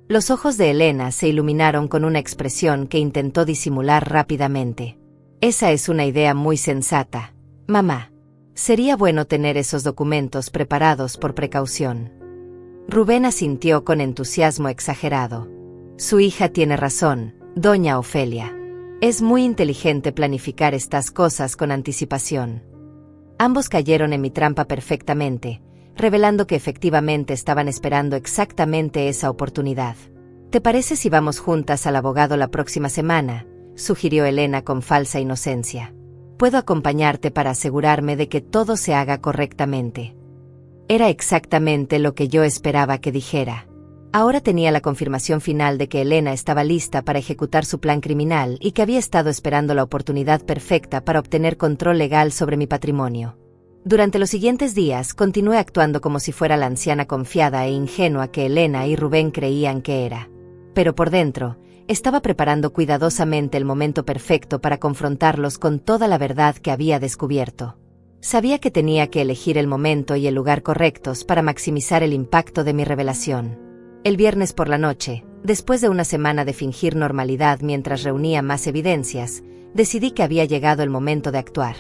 Los ojos de Elena se iluminaron con una expresión que intentó disimular rápidamente. Esa es una idea muy sensata, mamá. Sería bueno tener esos documentos preparados por precaución. Rubén asintió con entusiasmo exagerado. Su hija tiene razón, doña Ofelia. Es muy inteligente planificar estas cosas con anticipación. Ambos cayeron en mi trampa perfectamente, revelando que efectivamente estaban esperando exactamente esa oportunidad. ¿Te parece si vamos juntas al abogado la próxima semana?, sugirió Elena con falsa inocencia. Puedo acompañarte para asegurarme de que todo se haga correctamente. Era exactamente lo que yo esperaba que dijera. Ahora tenía la confirmación final de que Elena estaba lista para ejecutar su plan criminal y que había estado esperando la oportunidad perfecta para obtener control legal sobre mi patrimonio. Durante los siguientes días continué actuando como si fuera la anciana confiada e ingenua que Elena y Rubén creían que era. Pero por dentro, estaba preparando cuidadosamente el momento perfecto para confrontarlos con toda la verdad que había descubierto. Sabía que tenía que elegir el momento y el lugar correctos para maximizar el impacto de mi revelación. El viernes por la noche, después de una semana de fingir normalidad mientras reunía más evidencias, decidí que había llegado el momento de actuar.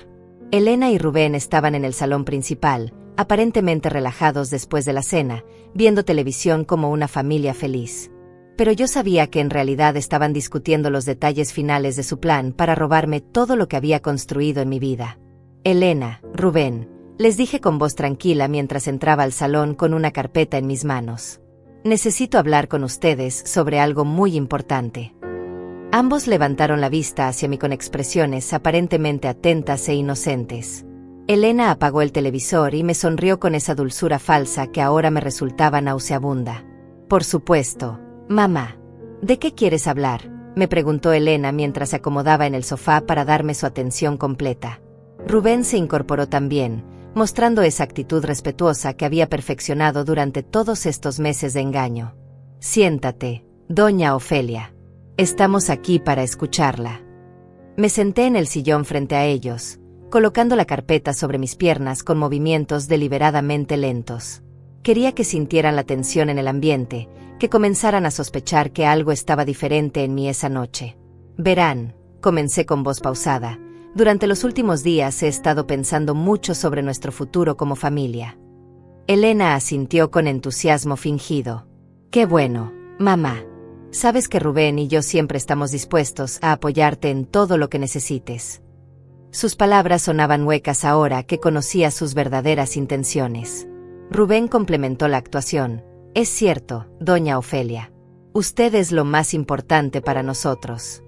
Elena y Rubén estaban en el salón principal, aparentemente relajados después de la cena, viendo televisión como una familia feliz. Pero yo sabía que en realidad estaban discutiendo los detalles finales de su plan para robarme todo lo que había construido en mi vida. Elena, Rubén, les dije con voz tranquila mientras entraba al salón con una carpeta en mis manos. Necesito hablar con ustedes sobre algo muy importante. Ambos levantaron la vista hacia mí con expresiones aparentemente atentas e inocentes. Elena apagó el televisor y me sonrió con esa dulzura falsa que ahora me resultaba nauseabunda. Por supuesto. Mamá, ¿de qué quieres hablar?, me preguntó Elena mientras se acomodaba en el sofá para darme su atención completa. Rubén se incorporó también, mostrando esa actitud respetuosa que había perfeccionado durante todos estos meses de engaño. Siéntate, doña Ofelia. Estamos aquí para escucharla. Me senté en el sillón frente a ellos, colocando la carpeta sobre mis piernas con movimientos deliberadamente lentos. Quería que sintieran la tensión en el ambiente, que comenzaran a sospechar que algo estaba diferente en mí esa noche. Verán, comencé con voz pausada, durante los últimos días he estado pensando mucho sobre nuestro futuro como familia. Elena asintió con entusiasmo fingido. Qué bueno, mamá. Sabes que Rubén y yo siempre estamos dispuestos a apoyarte en todo lo que necesites. Sus palabras sonaban huecas ahora que conocía sus verdaderas intenciones. Rubén complementó la actuación. Es cierto, doña Ofelia. Usted es lo más importante para nosotros.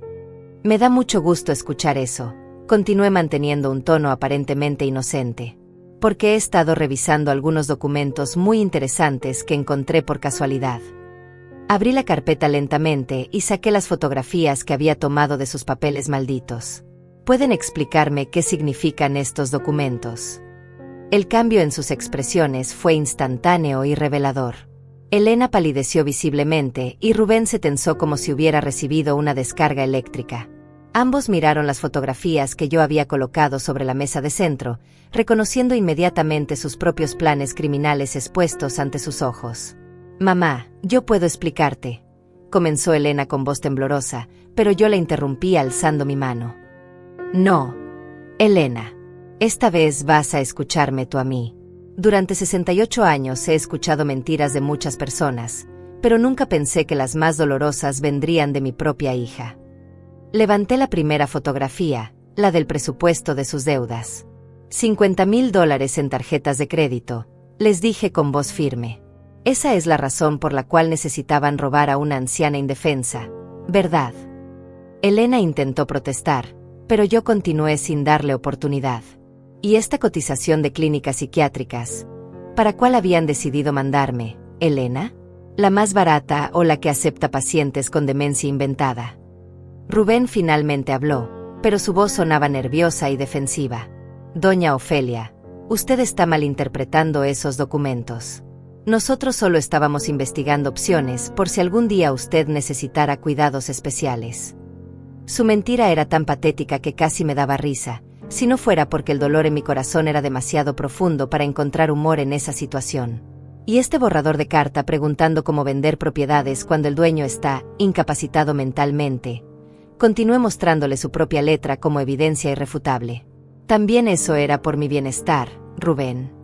Me da mucho gusto escuchar eso. Continué manteniendo un tono aparentemente inocente. Porque he estado revisando algunos documentos muy interesantes que encontré por casualidad. Abrí la carpeta lentamente y saqué las fotografías que había tomado de sus papeles malditos. ¿Pueden explicarme qué significan estos documentos? El cambio en sus expresiones fue instantáneo y revelador. Elena palideció visiblemente y Rubén se tensó como si hubiera recibido una descarga eléctrica. Ambos miraron las fotografías que yo había colocado sobre la mesa de centro, reconociendo inmediatamente sus propios planes criminales expuestos ante sus ojos. «Mamá, yo puedo explicarte», comenzó Elena con voz temblorosa, pero yo la interrumpí alzando mi mano. «No, Elena. Esta vez vas a escucharme tú a mí. Durante 68 años he escuchado mentiras de muchas personas, pero nunca pensé que las más dolorosas vendrían de mi propia hija». Levanté la primera fotografía, la del presupuesto de sus deudas. $50,000 en tarjetas de crédito, les dije con voz firme. Esa es la razón por la cual necesitaban robar a una anciana indefensa, ¿verdad? Elena intentó protestar, pero yo continué sin darle oportunidad. ¿Y esta cotización de clínicas psiquiátricas? ¿Para cuál habían decidido mandarme, Elena? ¿La más barata o la que acepta pacientes con demencia inventada? Rubén finalmente habló, pero su voz sonaba nerviosa y defensiva. Doña Ofelia, usted está malinterpretando esos documentos. Nosotros solo estábamos investigando opciones por si algún día usted necesitara cuidados especiales. Su mentira era tan patética que casi me daba risa, si no fuera porque el dolor en mi corazón era demasiado profundo para encontrar humor en esa situación. Y este borrador de carta preguntando cómo vender propiedades cuando el dueño está incapacitado mentalmente. Continué mostrándole su propia letra como evidencia irrefutable. También eso era por mi bienestar, Rubén.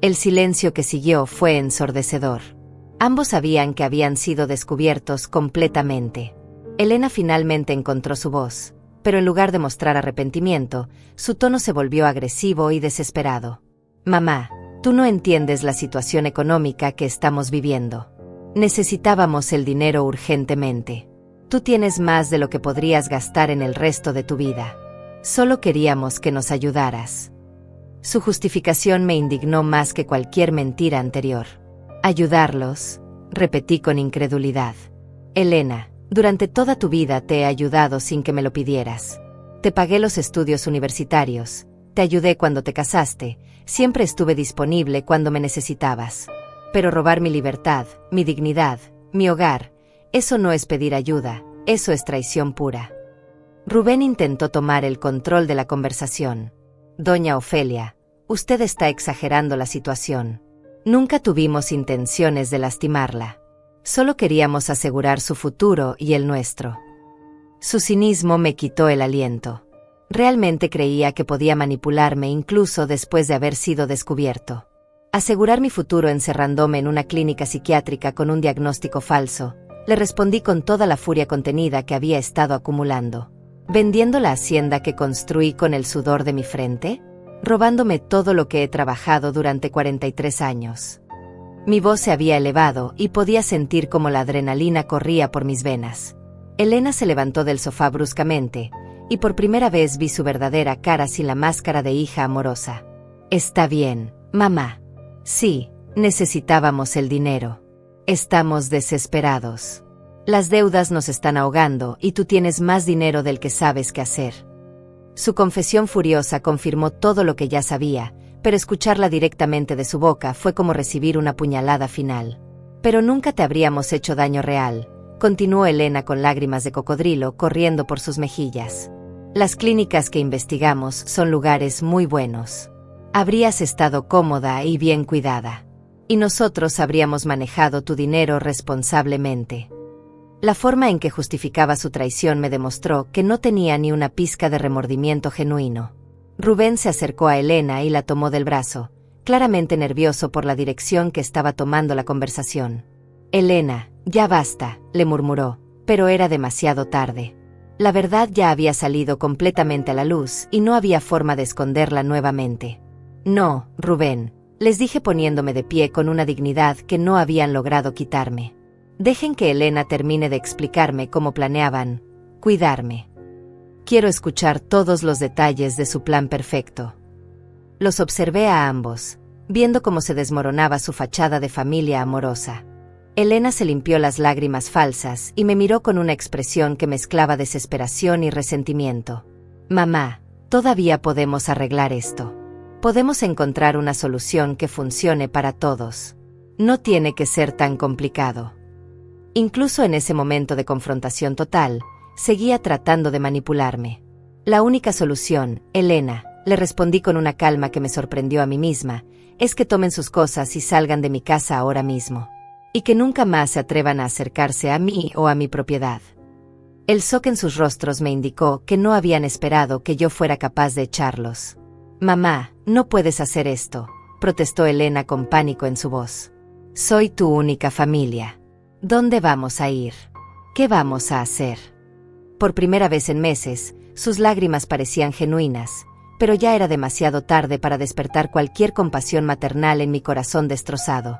El silencio que siguió fue ensordecedor. Ambos sabían que habían sido descubiertos completamente. Elena finalmente encontró su voz, pero en lugar de mostrar arrepentimiento, su tono se volvió agresivo y desesperado. Mamá, tú no entiendes la situación económica que estamos viviendo. Necesitábamos el dinero urgentemente. Tú tienes más de lo que podrías gastar en el resto de tu vida. Solo queríamos que nos ayudaras. Su justificación me indignó más que cualquier mentira anterior. ¿Ayudarlos?, repetí con incredulidad. Elena, durante toda tu vida te he ayudado sin que me lo pidieras. Te pagué los estudios universitarios, te ayudé cuando te casaste, siempre estuve disponible cuando me necesitabas. Pero robar mi libertad, mi dignidad, mi hogar, eso no es pedir ayuda, eso es traición pura. Rubén intentó tomar el control de la conversación. Doña Ofelia, usted está exagerando la situación. Nunca tuvimos intenciones de lastimarla. Solo queríamos asegurar su futuro y el nuestro. Su cinismo me quitó el aliento. Realmente creía que podía manipularme incluso después de haber sido descubierto. Asegurar mi futuro encerrándome en una clínica psiquiátrica con un diagnóstico falso, le respondí con toda la furia contenida que había estado acumulando. ¿Vendiendo la hacienda que construí con el sudor de mi frente? ¿Robándome todo lo que he trabajado durante 43 años? Mi voz se había elevado y podía sentir cómo la adrenalina corría por mis venas. Elena se levantó del sofá bruscamente, y por primera vez vi su verdadera cara sin la máscara de hija amorosa. Está bien, mamá. Sí, necesitábamos el dinero. Estamos desesperados. Las deudas nos están ahogando y tú tienes más dinero del que sabes qué hacer. Su confesión furiosa confirmó todo lo que ya sabía, pero escucharla directamente de su boca fue como recibir una puñalada final. Pero nunca te habríamos hecho daño real, continuó Elena con lágrimas de cocodrilo corriendo por sus mejillas. Las clínicas que investigamos son lugares muy buenos. Habrías estado cómoda y bien cuidada. Y nosotros habríamos manejado tu dinero responsablemente. La forma en que justificaba su traición me demostró que no tenía ni una pizca de remordimiento genuino. Rubén se acercó a Elena y la tomó del brazo, claramente nervioso por la dirección que estaba tomando la conversación. Elena, ya basta, le murmuró, pero era demasiado tarde. La verdad ya había salido completamente a la luz y no había forma de esconderla nuevamente. No, Rubén, les dije poniéndome de pie con una dignidad que no habían logrado quitarme. Dejen que Elena termine de explicarme cómo planeaban cuidarme. Quiero escuchar todos los detalles de su plan perfecto. Los observé a ambos, viendo cómo se desmoronaba su fachada de familia amorosa. Elena se limpió las lágrimas falsas y me miró con una expresión que mezclaba desesperación y resentimiento. Mamá, todavía podemos arreglar esto. Podemos encontrar una solución que funcione para todos. No tiene que ser tan complicado. Incluso en ese momento de confrontación total, seguía tratando de manipularme. La única solución, Elena, le respondí con una calma que me sorprendió a mí misma, es que tomen sus cosas y salgan de mi casa ahora mismo. Y que nunca más se atrevan a acercarse a mí o a mi propiedad. El shock en sus rostros me indicó que no habían esperado que yo fuera capaz de echarlos. Mamá, no puedes hacer esto, protestó Elena con pánico en su voz. Soy tu única familia. ¿Dónde vamos a ir? ¿Qué vamos a hacer? Por primera vez en meses, sus lágrimas parecían genuinas, pero ya era demasiado tarde para despertar cualquier compasión maternal en mi corazón destrozado.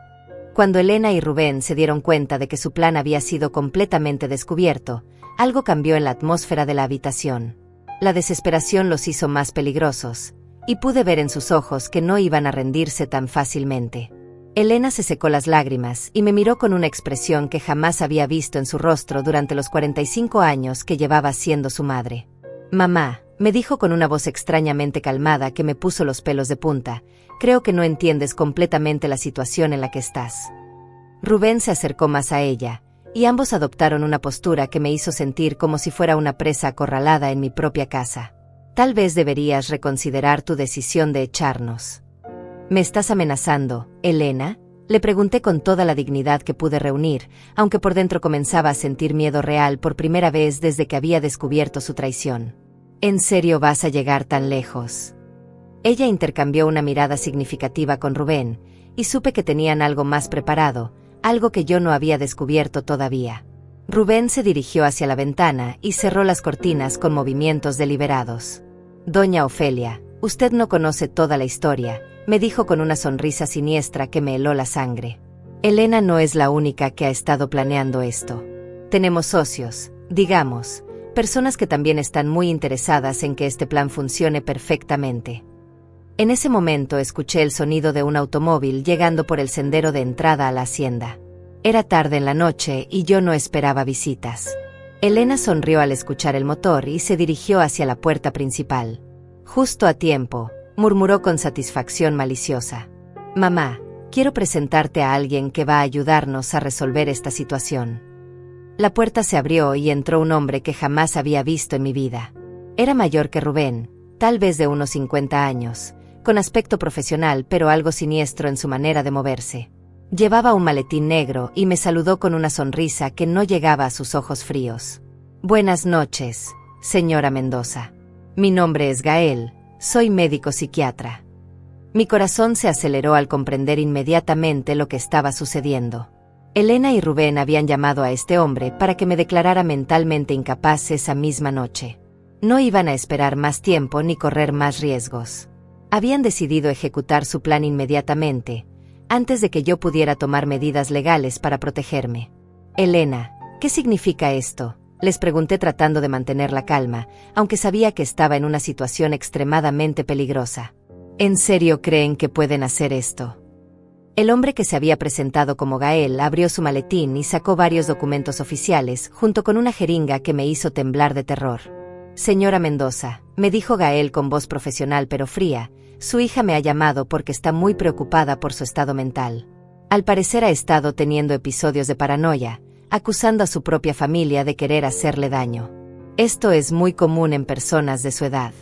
Cuando Elena y Rubén se dieron cuenta de que su plan había sido completamente descubierto, algo cambió en la atmósfera de la habitación. La desesperación los hizo más peligrosos, y pude ver en sus ojos que no iban a rendirse tan fácilmente. Elena se secó las lágrimas y me miró con una expresión que jamás había visto en su rostro durante los 45 años que llevaba siendo su madre. «Mamá», me dijo con una voz extrañamente calmada que me puso los pelos de punta, «creo que no entiendes completamente la situación en la que estás». Rubén se acercó más a ella, y ambos adoptaron una postura que me hizo sentir como si fuera una presa acorralada en mi propia casa. «Tal vez deberías reconsiderar tu decisión de echarnos». «¿Me estás amenazando, Elena?», le pregunté con toda la dignidad que pude reunir, aunque por dentro comenzaba a sentir miedo real por primera vez desde que había descubierto su traición. «¿En serio vas a llegar tan lejos?». Ella intercambió una mirada significativa con Rubén, y supe que tenían algo más preparado, algo que yo no había descubierto todavía. Rubén se dirigió hacia la ventana y cerró las cortinas con movimientos deliberados. «Doña Ofelia, usted no conoce toda la historia», me dijo con una sonrisa siniestra que me heló la sangre. «Elena no es la única que ha estado planeando esto. Tenemos socios, digamos, personas que también están muy interesadas en que este plan funcione perfectamente». En ese momento escuché el sonido de un automóvil llegando por el sendero de entrada a la hacienda. Era tarde en la noche y yo no esperaba visitas. Elena sonrió al escuchar el motor y se dirigió hacia la puerta principal. «Justo a tiempo», murmuró con satisfacción maliciosa. «Mamá, quiero presentarte a alguien que va a ayudarnos a resolver esta situación». La puerta se abrió y entró un hombre que jamás había visto en mi vida. Era mayor que Rubén, tal vez de unos 50 años, con aspecto profesional pero algo siniestro en su manera de moverse. Llevaba un maletín negro y me saludó con una sonrisa que no llegaba a sus ojos fríos. «Buenas noches, señora Mendoza. Mi nombre es Gael, soy médico psiquiatra». Mi corazón se aceleró al comprender inmediatamente lo que estaba sucediendo. Elena y Rubén habían llamado a este hombre para que me declarara mentalmente incapaz esa misma noche. No iban a esperar más tiempo ni correr más riesgos. Habían decidido ejecutar su plan inmediatamente, antes de que yo pudiera tomar medidas legales para protegerme. «Elena, ¿qué significa esto?», les pregunté tratando de mantener la calma, aunque sabía que estaba en una situación extremadamente peligrosa. «¿En serio creen que pueden hacer esto?». El hombre que se había presentado como Gael abrió su maletín y sacó varios documentos oficiales, junto con una jeringa que me hizo temblar de terror. «Señora Mendoza», me dijo Gael con voz profesional pero fría, «su hija me ha llamado porque está muy preocupada por su estado mental. Al parecer ha estado teniendo episodios de paranoia, acusando a su propia familia de querer hacerle daño. Esto es muy común en personas de su edad».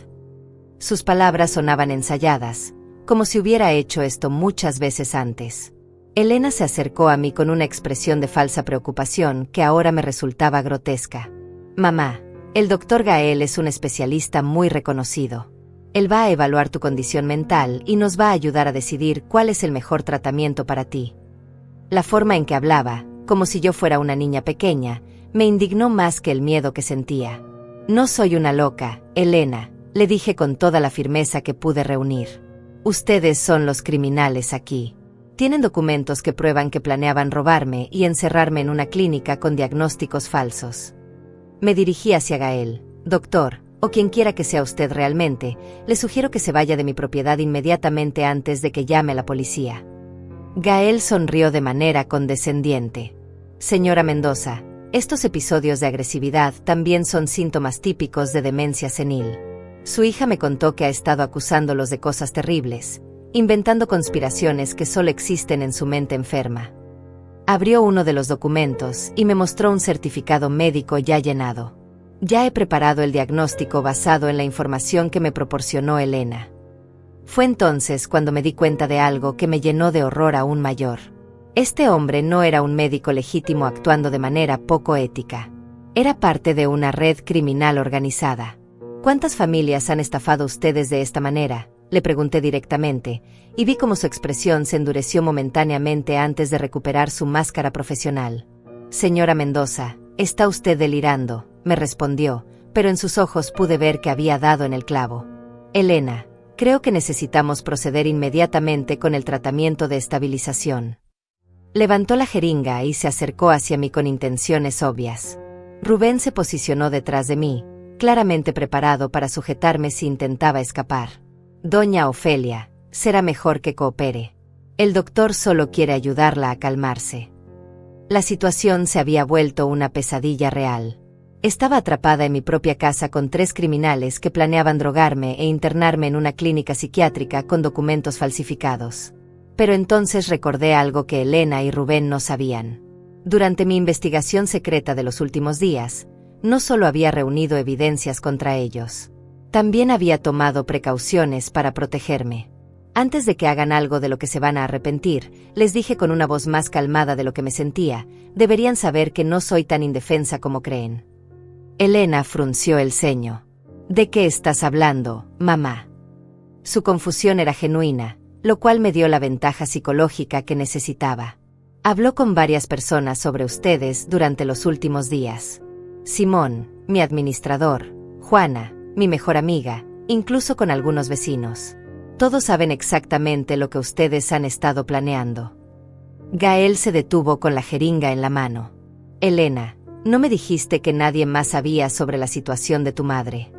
Sus palabras sonaban ensayadas, como si hubiera hecho esto muchas veces antes. Elena se acercó a mí con una expresión de falsa preocupación que ahora me resultaba grotesca. «Mamá, el doctor Gael es un especialista muy reconocido. Él va a evaluar tu condición mental y nos va a ayudar a decidir cuál es el mejor tratamiento para ti». La forma en que hablaba, como si yo fuera una niña pequeña, me indignó más que el miedo que sentía. «No soy una loca, Elena», le dije con toda la firmeza que pude reunir. «Ustedes son los criminales aquí. Tienen documentos que prueban que planeaban robarme y encerrarme en una clínica con diagnósticos falsos». Me dirigí hacia Gael. «Doctor, o quien quiera que sea usted realmente, le sugiero que se vaya de mi propiedad inmediatamente antes de que llame a la policía». Gael sonrió de manera condescendiente. «Señora Mendoza, estos episodios de agresividad también son síntomas típicos de demencia senil. Su hija me contó que ha estado acusándolos de cosas terribles, inventando conspiraciones que solo existen en su mente enferma». Abrió uno de los documentos y me mostró un certificado médico ya llenado. «Ya he preparado el diagnóstico basado en la información que me proporcionó Elena». Fue entonces cuando me di cuenta de algo que me llenó de horror aún mayor. Este hombre no era un médico legítimo actuando de manera poco ética. Era parte de una red criminal organizada. «¿Cuántas familias han estafado ustedes de esta manera?», le pregunté directamente, y vi cómo su expresión se endureció momentáneamente antes de recuperar su máscara profesional. «Señora Mendoza, está usted delirando», me respondió, pero en sus ojos pude ver que había dado en el clavo. «Elena, creo que necesitamos proceder inmediatamente con el tratamiento de estabilización». Levantó la jeringa y se acercó hacia mí con intenciones obvias. Rubén se posicionó detrás de mí, claramente preparado para sujetarme si intentaba escapar. Doña Ofelia, será mejor que coopere. El doctor solo quiere ayudarla a calmarse. La situación se había vuelto una pesadilla real. Estaba atrapada en mi propia casa con 3 criminales que planeaban drogarme e internarme en una clínica psiquiátrica con documentos falsificados. Pero entonces recordé algo que Elena y Rubén no sabían. Durante mi investigación secreta de los últimos días, no solo había reunido evidencias contra ellos, también había tomado precauciones para protegerme. Antes de que hagan algo de lo que se van a arrepentir, les dije con una voz más calmada de lo que me sentía, deberían saber que no soy tan indefensa como creen. Elena frunció el ceño. ¿De qué estás hablando, mamá? Su confusión era genuina, lo cual me dio la ventaja psicológica que necesitaba. Habló con varias personas sobre ustedes durante los últimos días. Simón, mi administrador, Juana, mi mejor amiga, incluso con algunos vecinos. Todos saben exactamente lo que ustedes han estado planeando. Gael se detuvo con la jeringa en la mano. Elena, ¿no me dijiste que nadie más sabía sobre la situación de tu madre?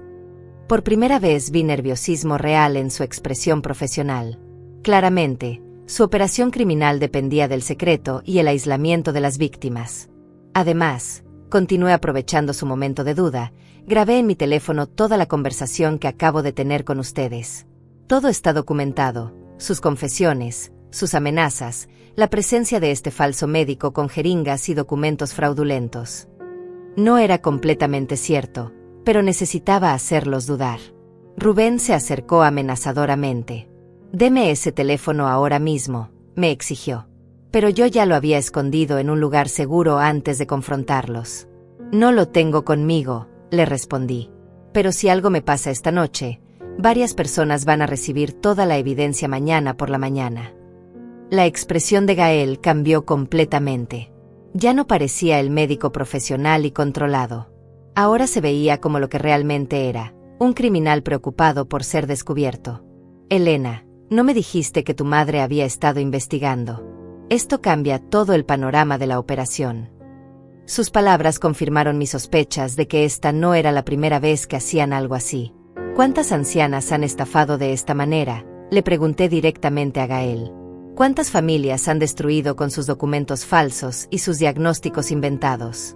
Por primera vez vi nerviosismo real en su expresión profesional. Claramente, su operación criminal dependía del secreto y el aislamiento de las víctimas. Además, continué aprovechando su momento de duda, grabé en mi teléfono toda la conversación que acabo de tener con ustedes. Todo está documentado, sus confesiones, sus amenazas, la presencia de este falso médico con jeringas y documentos fraudulentos. No era completamente cierto, pero necesitaba hacerlos dudar. Rubén se acercó amenazadoramente. «Deme ese teléfono ahora mismo», me exigió. Pero yo ya lo había escondido en un lugar seguro antes de confrontarlos. «No lo tengo conmigo», le respondí. «Pero si algo me pasa esta noche, varias personas van a recibir toda la evidencia mañana por la mañana». La expresión de Gael cambió completamente. Ya no parecía el médico profesional y controlado. Ahora se veía como lo que realmente era, un criminal preocupado por ser descubierto. «Elena, ¿no me dijiste que tu madre había estado investigando? Esto cambia todo el panorama de la operación». Sus palabras confirmaron mis sospechas de que esta no era la primera vez que hacían algo así. «¿Cuántas ancianas han estafado de esta manera?», le pregunté directamente a Gael. «¿Cuántas familias han destruido con sus documentos falsos y sus diagnósticos inventados?».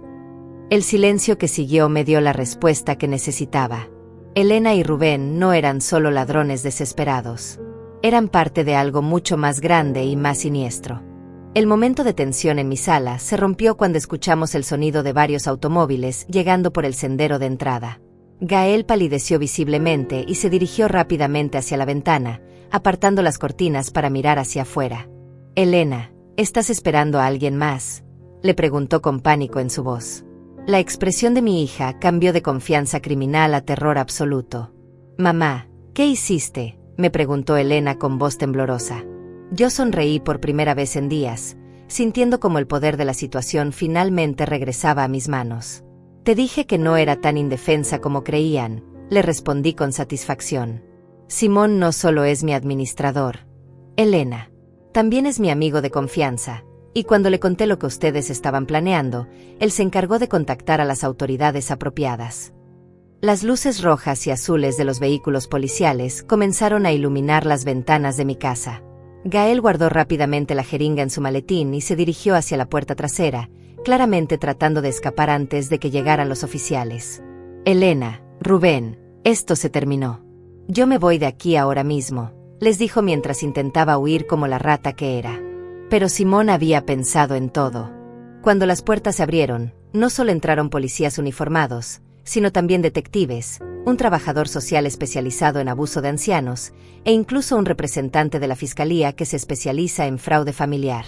El silencio que siguió me dio la respuesta que necesitaba. Elena y Rubén no eran solo ladrones desesperados. Eran parte de algo mucho más grande y más siniestro. El momento de tensión en mi sala se rompió cuando escuchamos el sonido de varios automóviles llegando por el sendero de entrada. Gael palideció visiblemente y se dirigió rápidamente hacia la ventana, apartando las cortinas para mirar hacia afuera. «Elena, ¿estás esperando a alguien más?», le preguntó con pánico en su voz. La expresión de mi hija cambió de confianza criminal a terror absoluto. «Mamá, ¿qué hiciste?», me preguntó Elena con voz temblorosa. Yo sonreí por primera vez en días, sintiendo como el poder de la situación finalmente regresaba a mis manos. «Te dije que no era tan indefensa como creían», le respondí con satisfacción. «Simón no solo es mi administrador, Elena, también es mi amigo de confianza, y cuando le conté lo que ustedes estaban planeando, él se encargó de contactar a las autoridades apropiadas». Las luces rojas y azules de los vehículos policiales comenzaron a iluminar las ventanas de mi casa. Gael guardó rápidamente la jeringa en su maletín y se dirigió hacia la puerta trasera, claramente tratando de escapar antes de que llegaran los oficiales. «Elena, Rubén, esto se terminó. Yo me voy de aquí ahora mismo», les dijo mientras intentaba huir como la rata que era. Pero Simón había pensado en todo. Cuando las puertas se abrieron, no solo entraron policías uniformados, sino también detectives, un trabajador social especializado en abuso de ancianos, e incluso un representante de la fiscalía que se especializa en fraude familiar.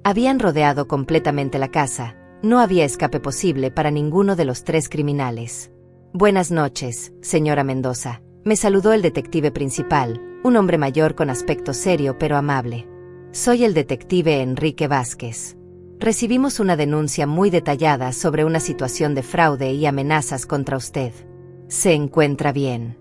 Habían rodeado completamente la casa, no había escape posible para ninguno de los 3 criminales. «Buenas noches, señora Mendoza», me saludó el detective principal, un hombre mayor con aspecto serio pero amable. «Soy el detective Enrique Vázquez. Recibimos una denuncia muy detallada sobre una situación de fraude y amenazas contra usted. ¿Se encuentra bien?».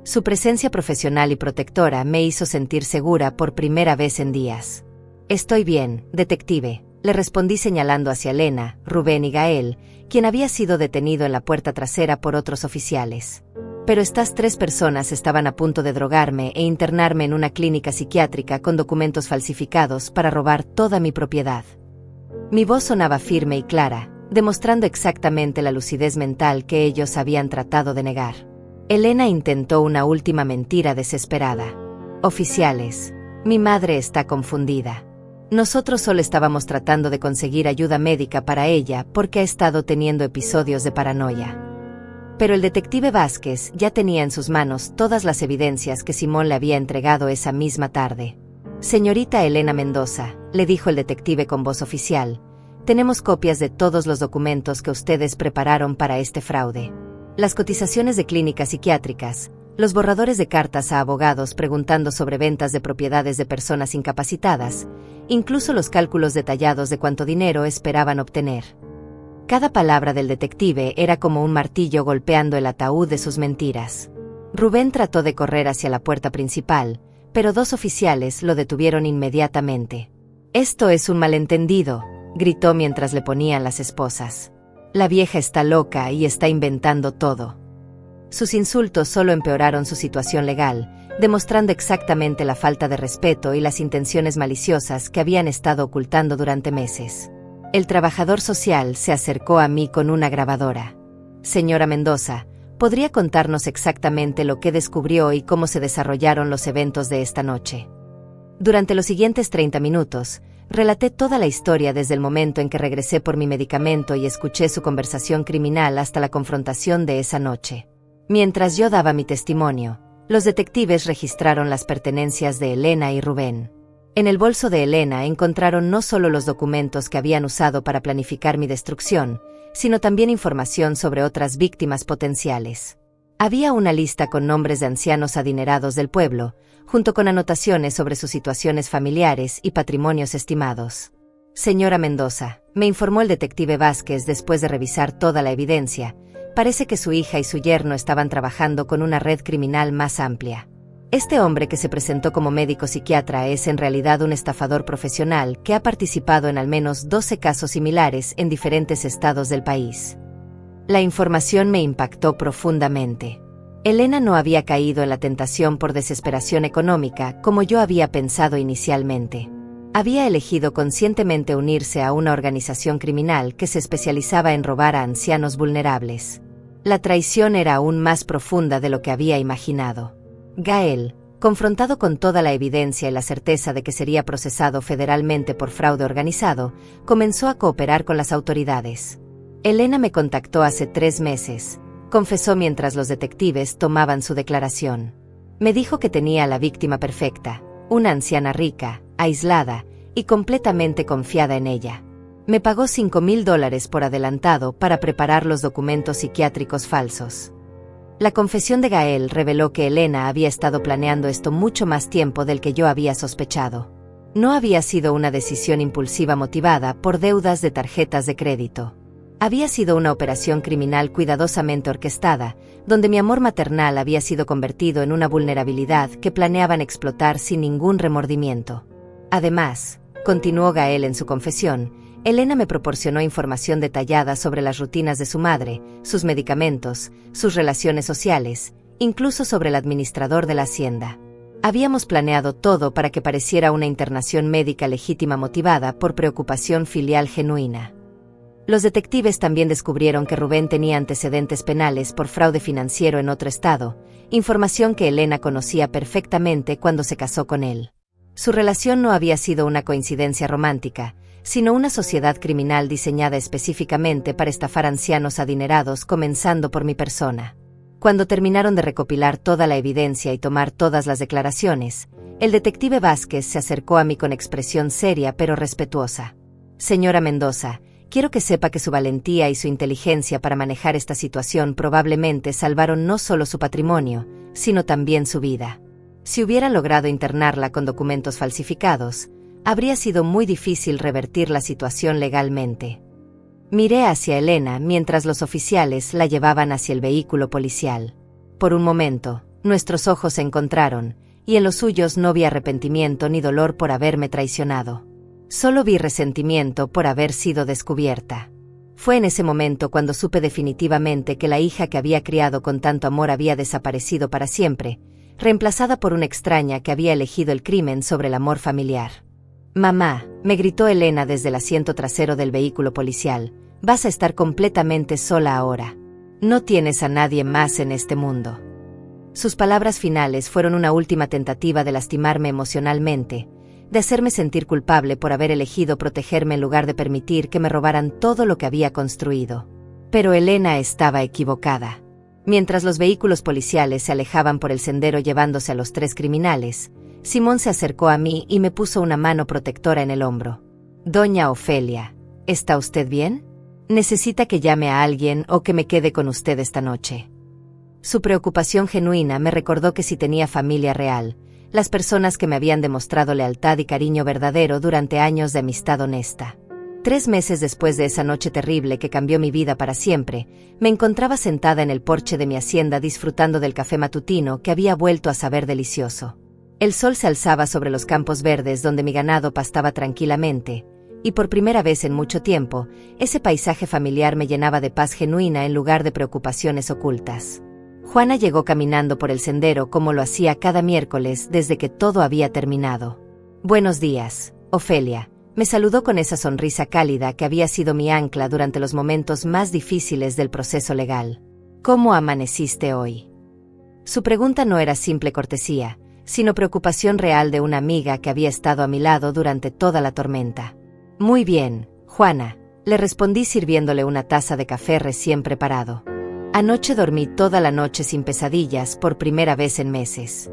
Su presencia profesional y protectora me hizo sentir segura por primera vez en días. «Estoy bien, detective», Le respondí señalando hacia Elena, Rubén y Gael, quien había sido detenido en la puerta trasera por otros oficiales. Pero estas 3 personas estaban a punto de drogarme e internarme en una clínica psiquiátrica con documentos falsificados para robar toda mi propiedad. Mi voz sonaba firme y clara, demostrando exactamente la lucidez mental que ellos habían tratado de negar. Elena intentó una última mentira desesperada. Oficiales, mi madre está confundida. Nosotros solo estábamos tratando de conseguir ayuda médica para ella porque ha estado teniendo episodios de paranoia. Pero el detective Vázquez ya tenía en sus manos todas las evidencias que Simón le había entregado esa misma tarde. Señorita Elena Mendoza, le dijo el detective con voz oficial, tenemos copias de todos los documentos que ustedes prepararon para este fraude. Las cotizaciones de clínicas psiquiátricas, los borradores de cartas a abogados preguntando sobre ventas de propiedades de personas incapacitadas, incluso los cálculos detallados de cuánto dinero esperaban obtener. Cada palabra del detective era como un martillo golpeando el ataúd de sus mentiras. Rubén trató de correr hacia la puerta principal, pero 2 oficiales lo detuvieron inmediatamente. «Esto es un malentendido», gritó mientras le ponían las esposas. «La vieja está loca y está inventando todo». Sus insultos solo empeoraron su situación legal, demostrando exactamente la falta de respeto y las intenciones maliciosas que habían estado ocultando durante meses. El trabajador social se acercó a mí con una grabadora. «Señora Mendoza, ¿podría contarnos exactamente lo que descubrió y cómo se desarrollaron los eventos de esta noche?» Durante los siguientes 30 minutos, relaté toda la historia desde el momento en que regresé por mi medicamento y escuché su conversación criminal hasta la confrontación de esa noche. Mientras yo daba mi testimonio, los detectives registraron las pertenencias de Elena y Rubén. En el bolso de Elena encontraron no solo los documentos que habían usado para planificar mi destrucción, sino también información sobre otras víctimas potenciales. Había una lista con nombres de ancianos adinerados del pueblo, junto con anotaciones sobre sus situaciones familiares y patrimonios estimados. «Señora Mendoza», me informó el detective Vázquez después de revisar toda la evidencia, parece que su hija y su yerno estaban trabajando con una red criminal más amplia. Este hombre que se presentó como médico psiquiatra es en realidad un estafador profesional que ha participado en al menos 12 casos similares en diferentes estados del país. La información me impactó profundamente. Elena no había caído en la tentación por desesperación económica como yo había pensado inicialmente. Había elegido conscientemente unirse a una organización criminal que se especializaba en robar a ancianos vulnerables. La traición era aún más profunda de lo que había imaginado. Gael, confrontado con toda la evidencia y la certeza de que sería procesado federalmente por fraude organizado, comenzó a cooperar con las autoridades. Elena me contactó hace 3 meses, confesó mientras los detectives tomaban su declaración. Me dijo que tenía a la víctima perfecta, una anciana rica, aislada y completamente confiada en ella. Me pagó $5,000 por adelantado para preparar los documentos psiquiátricos falsos. La confesión de Gael reveló que Elena había estado planeando esto mucho más tiempo del que yo había sospechado. No había sido una decisión impulsiva motivada por deudas de tarjetas de crédito. Había sido una operación criminal cuidadosamente orquestada, donde mi amor maternal había sido convertido en una vulnerabilidad que planeaban explotar sin ningún remordimiento. Además, continuó Gael en su confesión, Elena me proporcionó información detallada sobre las rutinas de su madre, sus medicamentos, sus relaciones sociales, incluso sobre el administrador de la hacienda. Habíamos planeado todo para que pareciera una internación médica legítima motivada por preocupación filial genuina. Los detectives también descubrieron que Rubén tenía antecedentes penales por fraude financiero en otro estado, información que Elena conocía perfectamente cuando se casó con él. Su relación no había sido una coincidencia romántica, sino una sociedad criminal diseñada específicamente para estafar ancianos adinerados, comenzando por mi persona. Cuando terminaron de recopilar toda la evidencia y tomar todas las declaraciones, el detective Vázquez se acercó a mí con expresión seria pero respetuosa. «Señora Mendoza, quiero que sepa que su valentía y su inteligencia para manejar esta situación probablemente salvaron no solo su patrimonio, sino también su vida. Si hubiera logrado internarla con documentos falsificados, habría sido muy difícil revertir la situación legalmente». Miré hacia Elena mientras los oficiales la llevaban hacia el vehículo policial. Por un momento, nuestros ojos se encontraron, y en los suyos no vi arrepentimiento ni dolor por haberme traicionado. Solo vi resentimiento por haber sido descubierta. Fue en ese momento cuando supe definitivamente que la hija que había criado con tanto amor había desaparecido para siempre, reemplazada por una extraña que había elegido el crimen sobre el amor familiar. «Mamá», me gritó Elena desde el asiento trasero del vehículo policial, «vas a estar completamente sola ahora. No tienes a nadie más en este mundo». Sus palabras finales fueron una última tentativa de lastimarme emocionalmente, de hacerme sentir culpable por haber elegido protegerme en lugar de permitir que me robaran todo lo que había construido. Pero Elena estaba equivocada. Mientras los vehículos policiales se alejaban por el sendero llevándose a los 3 criminales, Simón se acercó a mí y me puso una mano protectora en el hombro. «Doña Ofelia, ¿está usted bien? ¿Necesita que llame a alguien o que me quede con usted esta noche?» Su preocupación genuina me recordó que si tenía familia real, las personas que me habían demostrado lealtad y cariño verdadero durante años de amistad honesta. 3 meses después de esa noche terrible que cambió mi vida para siempre, me encontraba sentada en el porche de mi hacienda disfrutando del café matutino que había vuelto a saber delicioso. El sol se alzaba sobre los campos verdes donde mi ganado pastaba tranquilamente, y por primera vez en mucho tiempo, ese paisaje familiar me llenaba de paz genuina en lugar de preocupaciones ocultas. Juana llegó caminando por el sendero como lo hacía cada miércoles desde que todo había terminado. «Buenos días, Ofelia», me saludó con esa sonrisa cálida que había sido mi ancla durante los momentos más difíciles del proceso legal. «¿Cómo amaneciste hoy?». Su pregunta no era simple cortesía, sino preocupación real de una amiga que había estado a mi lado durante toda la tormenta. «Muy bien, Juana», le respondí sirviéndole una taza de café recién preparado. «Anoche dormí toda la noche sin pesadillas por primera vez en meses».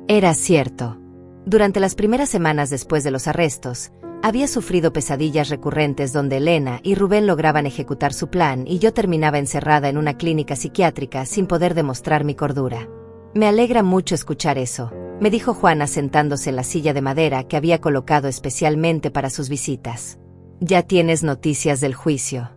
Era cierto. Durante las primeras semanas después de los arrestos, había sufrido pesadillas recurrentes donde Elena y Rubén lograban ejecutar su plan y yo terminaba encerrada en una clínica psiquiátrica sin poder demostrar mi cordura. «Me alegra mucho escuchar eso», me dijo Juana sentándose en la silla de madera que había colocado especialmente para sus visitas. «¿Ya tienes noticias del juicio?».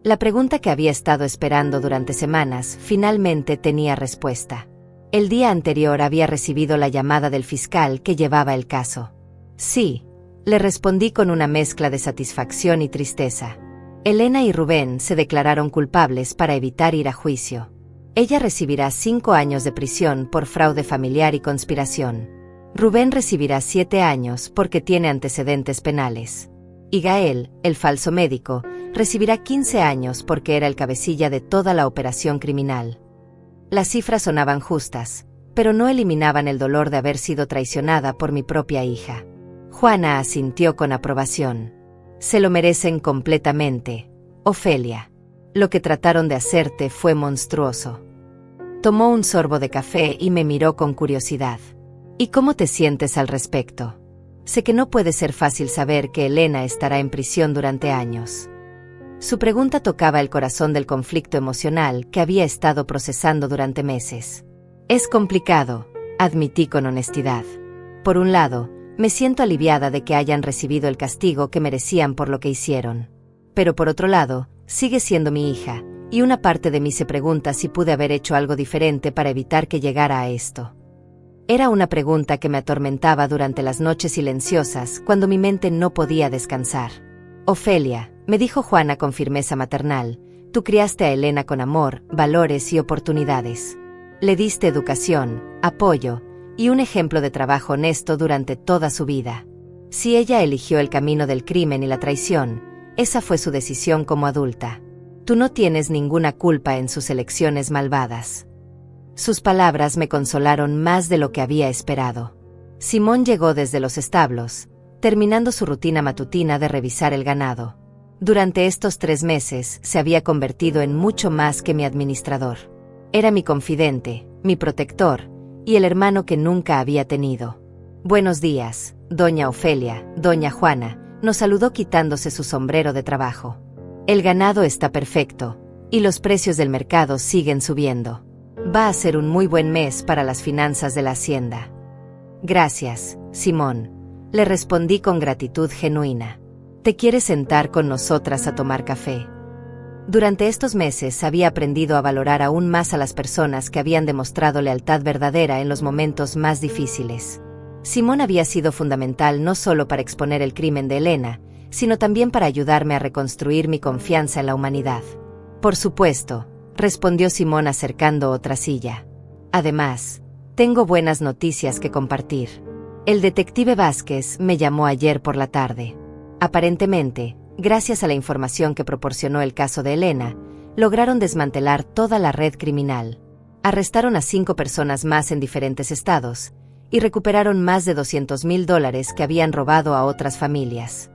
La pregunta que había estado esperando durante semanas finalmente tenía respuesta. El día anterior había recibido la llamada del fiscal que llevaba el caso. «Sí», le respondí con una mezcla de satisfacción y tristeza. Elena y Rubén se declararon culpables para evitar ir a juicio. Ella recibirá 5 años de prisión por fraude familiar y conspiración. Rubén recibirá 7 años porque tiene antecedentes penales. Y Gael, el falso médico, recibirá 15 años porque era el cabecilla de toda la operación criminal. Las cifras sonaban justas, pero no eliminaban el dolor de haber sido traicionada por mi propia hija. Juana asintió con aprobación. «Se lo merecen completamente, Ofelia. Lo que trataron de hacerte fue monstruoso». Tomó un sorbo de café y me miró con curiosidad. «¿Y cómo te sientes al respecto? Sé que no puede ser fácil saber que Elena estará en prisión durante años». Su pregunta tocaba el corazón del conflicto emocional que había estado procesando durante meses. «Es complicado», admití con honestidad. «Por un lado, me siento aliviada de que hayan recibido el castigo que merecían por lo que hicieron. Pero por otro lado, sigue siendo mi hija, y una parte de mí se pregunta si pude haber hecho algo diferente para evitar que llegara a esto». Era una pregunta que me atormentaba durante las noches silenciosas cuando mi mente no podía descansar. «Ofelia», me dijo Juana con firmeza maternal, «tú criaste a Elena con amor, valores y oportunidades. Le diste educación, apoyo y un ejemplo de trabajo honesto durante toda su vida. Si ella eligió el camino del crimen y la traición, esa fue su decisión como adulta. Tú no tienes ninguna culpa en sus elecciones malvadas». Sus palabras me consolaron más de lo que había esperado. Simón llegó desde los establos, terminando su rutina matutina de revisar el ganado. Durante estos 3 meses se había convertido en mucho más que mi administrador. Era mi confidente, mi protector, y el hermano que nunca había tenido. «Buenos días, doña Ofelia», doña Juana, nos saludó quitándose su sombrero de trabajo. «El ganado está perfecto, y los precios del mercado siguen subiendo. Va a ser un muy buen mes para las finanzas de la hacienda». «Gracias, Simón», le respondí con gratitud genuina. «¿Te quieres sentar con nosotras a tomar café?». Durante estos meses había aprendido a valorar aún más a las personas que habían demostrado lealtad verdadera en los momentos más difíciles. Simón había sido fundamental no solo para exponer el crimen de Elena, sino también para ayudarme a reconstruir mi confianza en la humanidad. Por supuesto, respondió Simón acercando otra silla. Además, tengo buenas noticias que compartir. El detective Vázquez me llamó ayer por la tarde. Aparentemente, gracias a la información que proporcionó el caso de Elena, lograron desmantelar toda la red criminal. Arrestaron a 5 personas más en diferentes estados y recuperaron más de $200,000 que habían robado a otras familias.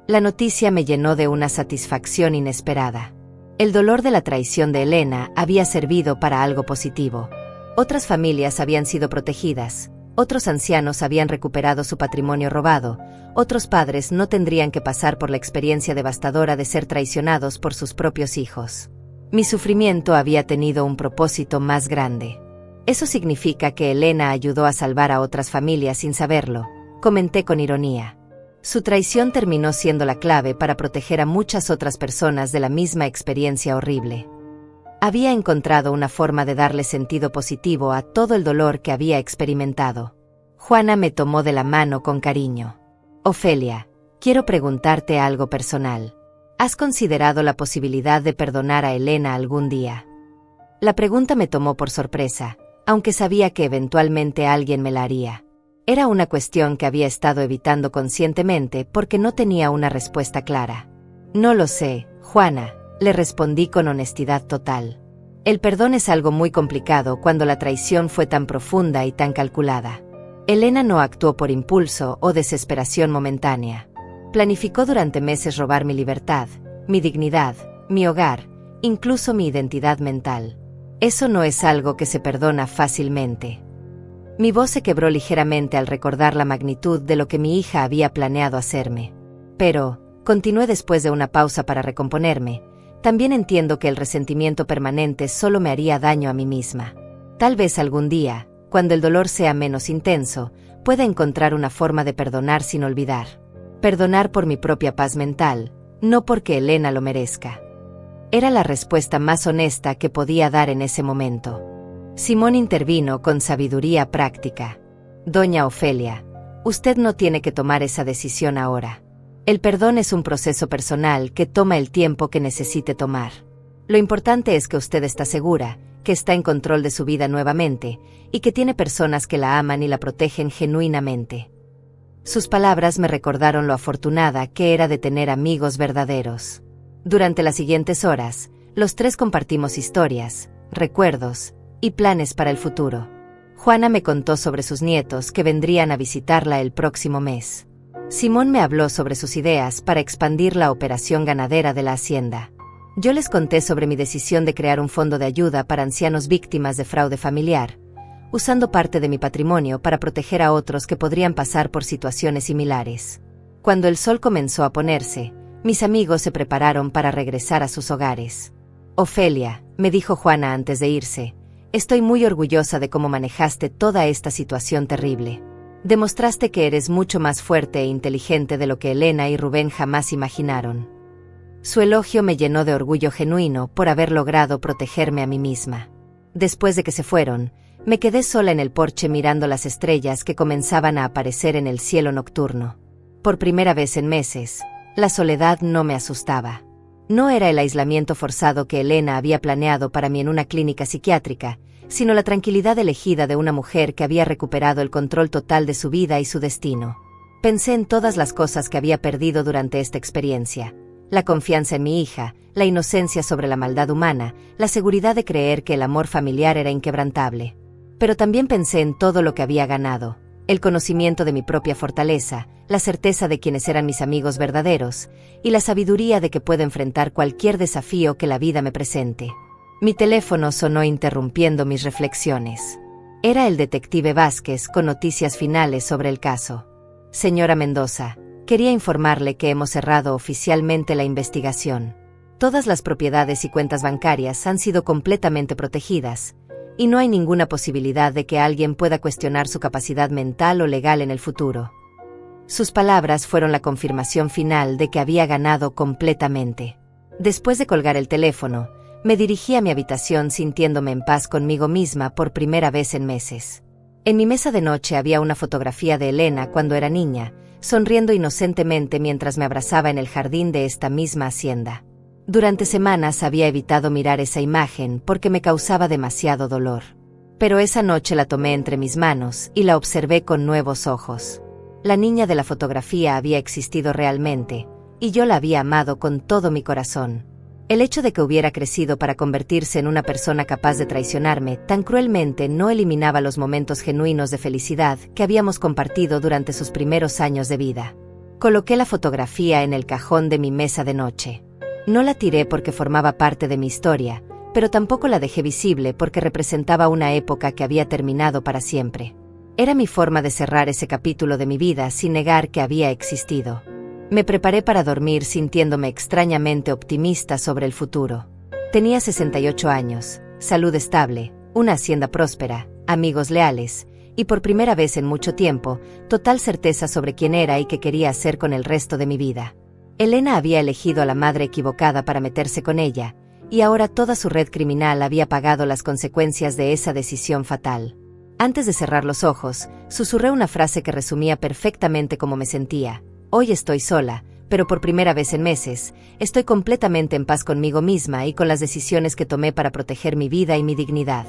La noticia me llenó de una satisfacción inesperada. El dolor de la traición de Elena había servido para algo positivo. Otras familias habían sido protegidas, otros ancianos habían recuperado su patrimonio robado, otros padres no tendrían que pasar por la experiencia devastadora de ser traicionados por sus propios hijos. Mi sufrimiento había tenido un propósito más grande. Eso significa que Elena ayudó a salvar a otras familias sin saberlo, comenté con ironía. Su traición terminó siendo la clave para proteger a muchas otras personas de la misma experiencia horrible. Había encontrado una forma de darle sentido positivo a todo el dolor que había experimentado. Juana me tomó de la mano con cariño. Ofelia, quiero preguntarte algo personal. ¿Has considerado la posibilidad de perdonar a Elena algún día? La pregunta me tomó por sorpresa, aunque sabía que eventualmente alguien me la haría. Era una cuestión que había estado evitando conscientemente porque no tenía una respuesta clara. No lo sé, Juana, le respondí con honestidad total. El perdón es algo muy complicado cuando la traición fue tan profunda y tan calculada. Elena no actuó por impulso o desesperación momentánea. Planificó durante meses robar mi libertad, mi dignidad, mi hogar, incluso mi identidad mental. Eso no es algo que se perdona fácilmente. Mi voz se quebró ligeramente al recordar la magnitud de lo que mi hija había planeado hacerme. Pero, continué después de una pausa para recomponerme, también entiendo que el resentimiento permanente solo me haría daño a mí misma. Tal vez algún día, cuando el dolor sea menos intenso, pueda encontrar una forma de perdonar sin olvidar. Perdonar por mi propia paz mental, no porque Elena lo merezca. Era la respuesta más honesta que podía dar en ese momento. Simón intervino con sabiduría práctica. Doña Ofelia, usted no tiene que tomar esa decisión ahora. El perdón es un proceso personal que toma el tiempo que necesite tomar. Lo importante es que usted está segura, que está en control de su vida nuevamente, y que tiene personas que la aman y la protegen genuinamente. Sus palabras me recordaron lo afortunada que era de tener amigos verdaderos. Durante las siguientes horas, los tres compartimos historias, recuerdos y planes para el futuro. Juana me contó sobre sus nietos que vendrían a visitarla el próximo mes. Simón me habló sobre sus ideas para expandir la operación ganadera de la hacienda. Yo les conté sobre mi decisión de crear un fondo de ayuda para ancianos víctimas de fraude familiar, usando parte de mi patrimonio para proteger a otros que podrían pasar por situaciones similares. Cuando el sol comenzó a ponerse, mis amigos se prepararon para regresar a sus hogares. Ofelia, me dijo Juana antes de irse, estoy muy orgullosa de cómo manejaste toda esta situación terrible. Demostraste que eres mucho más fuerte e inteligente de lo que Elena y Rubén jamás imaginaron. Su elogio me llenó de orgullo genuino por haber logrado protegerme a mí misma. Después de que se fueron, me quedé sola en el porche mirando las estrellas que comenzaban a aparecer en el cielo nocturno. Por primera vez en meses, la soledad no me asustaba. No era el aislamiento forzado que Elena había planeado para mí en una clínica psiquiátrica, sino la tranquilidad elegida de una mujer que había recuperado el control total de su vida y su destino. Pensé en todas las cosas que había perdido durante esta experiencia: la confianza en mi hija, la inocencia sobre la maldad humana, la seguridad de creer que el amor familiar era inquebrantable. Pero también pensé en todo lo que había ganado: el conocimiento de mi propia fortaleza, la certeza de quiénes eran mis amigos verdaderos, y la sabiduría de que puedo enfrentar cualquier desafío que la vida me presente. Mi teléfono sonó interrumpiendo mis reflexiones. Era el detective Vázquez con noticias finales sobre el caso. Señora Mendoza, quería informarle que hemos cerrado oficialmente la investigación. Todas las propiedades y cuentas bancarias han sido completamente protegidas, y no hay ninguna posibilidad de que alguien pueda cuestionar su capacidad mental o legal en el futuro. Sus palabras fueron la confirmación final de que había ganado completamente. Después de colgar el teléfono, me dirigí a mi habitación sintiéndome en paz conmigo misma por primera vez en meses. En mi mesa de noche había una fotografía de Elena cuando era niña, sonriendo inocentemente mientras me abrazaba en el jardín de esta misma hacienda. Durante semanas había evitado mirar esa imagen porque me causaba demasiado dolor. Pero esa noche la tomé entre mis manos y la observé con nuevos ojos. La niña de la fotografía había existido realmente, y yo la había amado con todo mi corazón. El hecho de que hubiera crecido para convertirse en una persona capaz de traicionarme tan cruelmente no eliminaba los momentos genuinos de felicidad que habíamos compartido durante sus primeros años de vida. Coloqué la fotografía en el cajón de mi mesa de noche. No la tiré porque formaba parte de mi historia, pero tampoco la dejé visible porque representaba una época que había terminado para siempre. Era mi forma de cerrar ese capítulo de mi vida sin negar que había existido. Me preparé para dormir sintiéndome extrañamente optimista sobre el futuro. Tenía 68 años, salud estable, una hacienda próspera, amigos leales, y por primera vez en mucho tiempo, total certeza sobre quién era y qué quería hacer con el resto de mi vida. Elena había elegido a la madre equivocada para meterse con ella, y ahora toda su red criminal había pagado las consecuencias de esa decisión fatal. Antes de cerrar los ojos, susurré una frase que resumía perfectamente cómo me sentía. Hoy estoy sola, pero por primera vez en meses, estoy completamente en paz conmigo misma y con las decisiones que tomé para proteger mi vida y mi dignidad.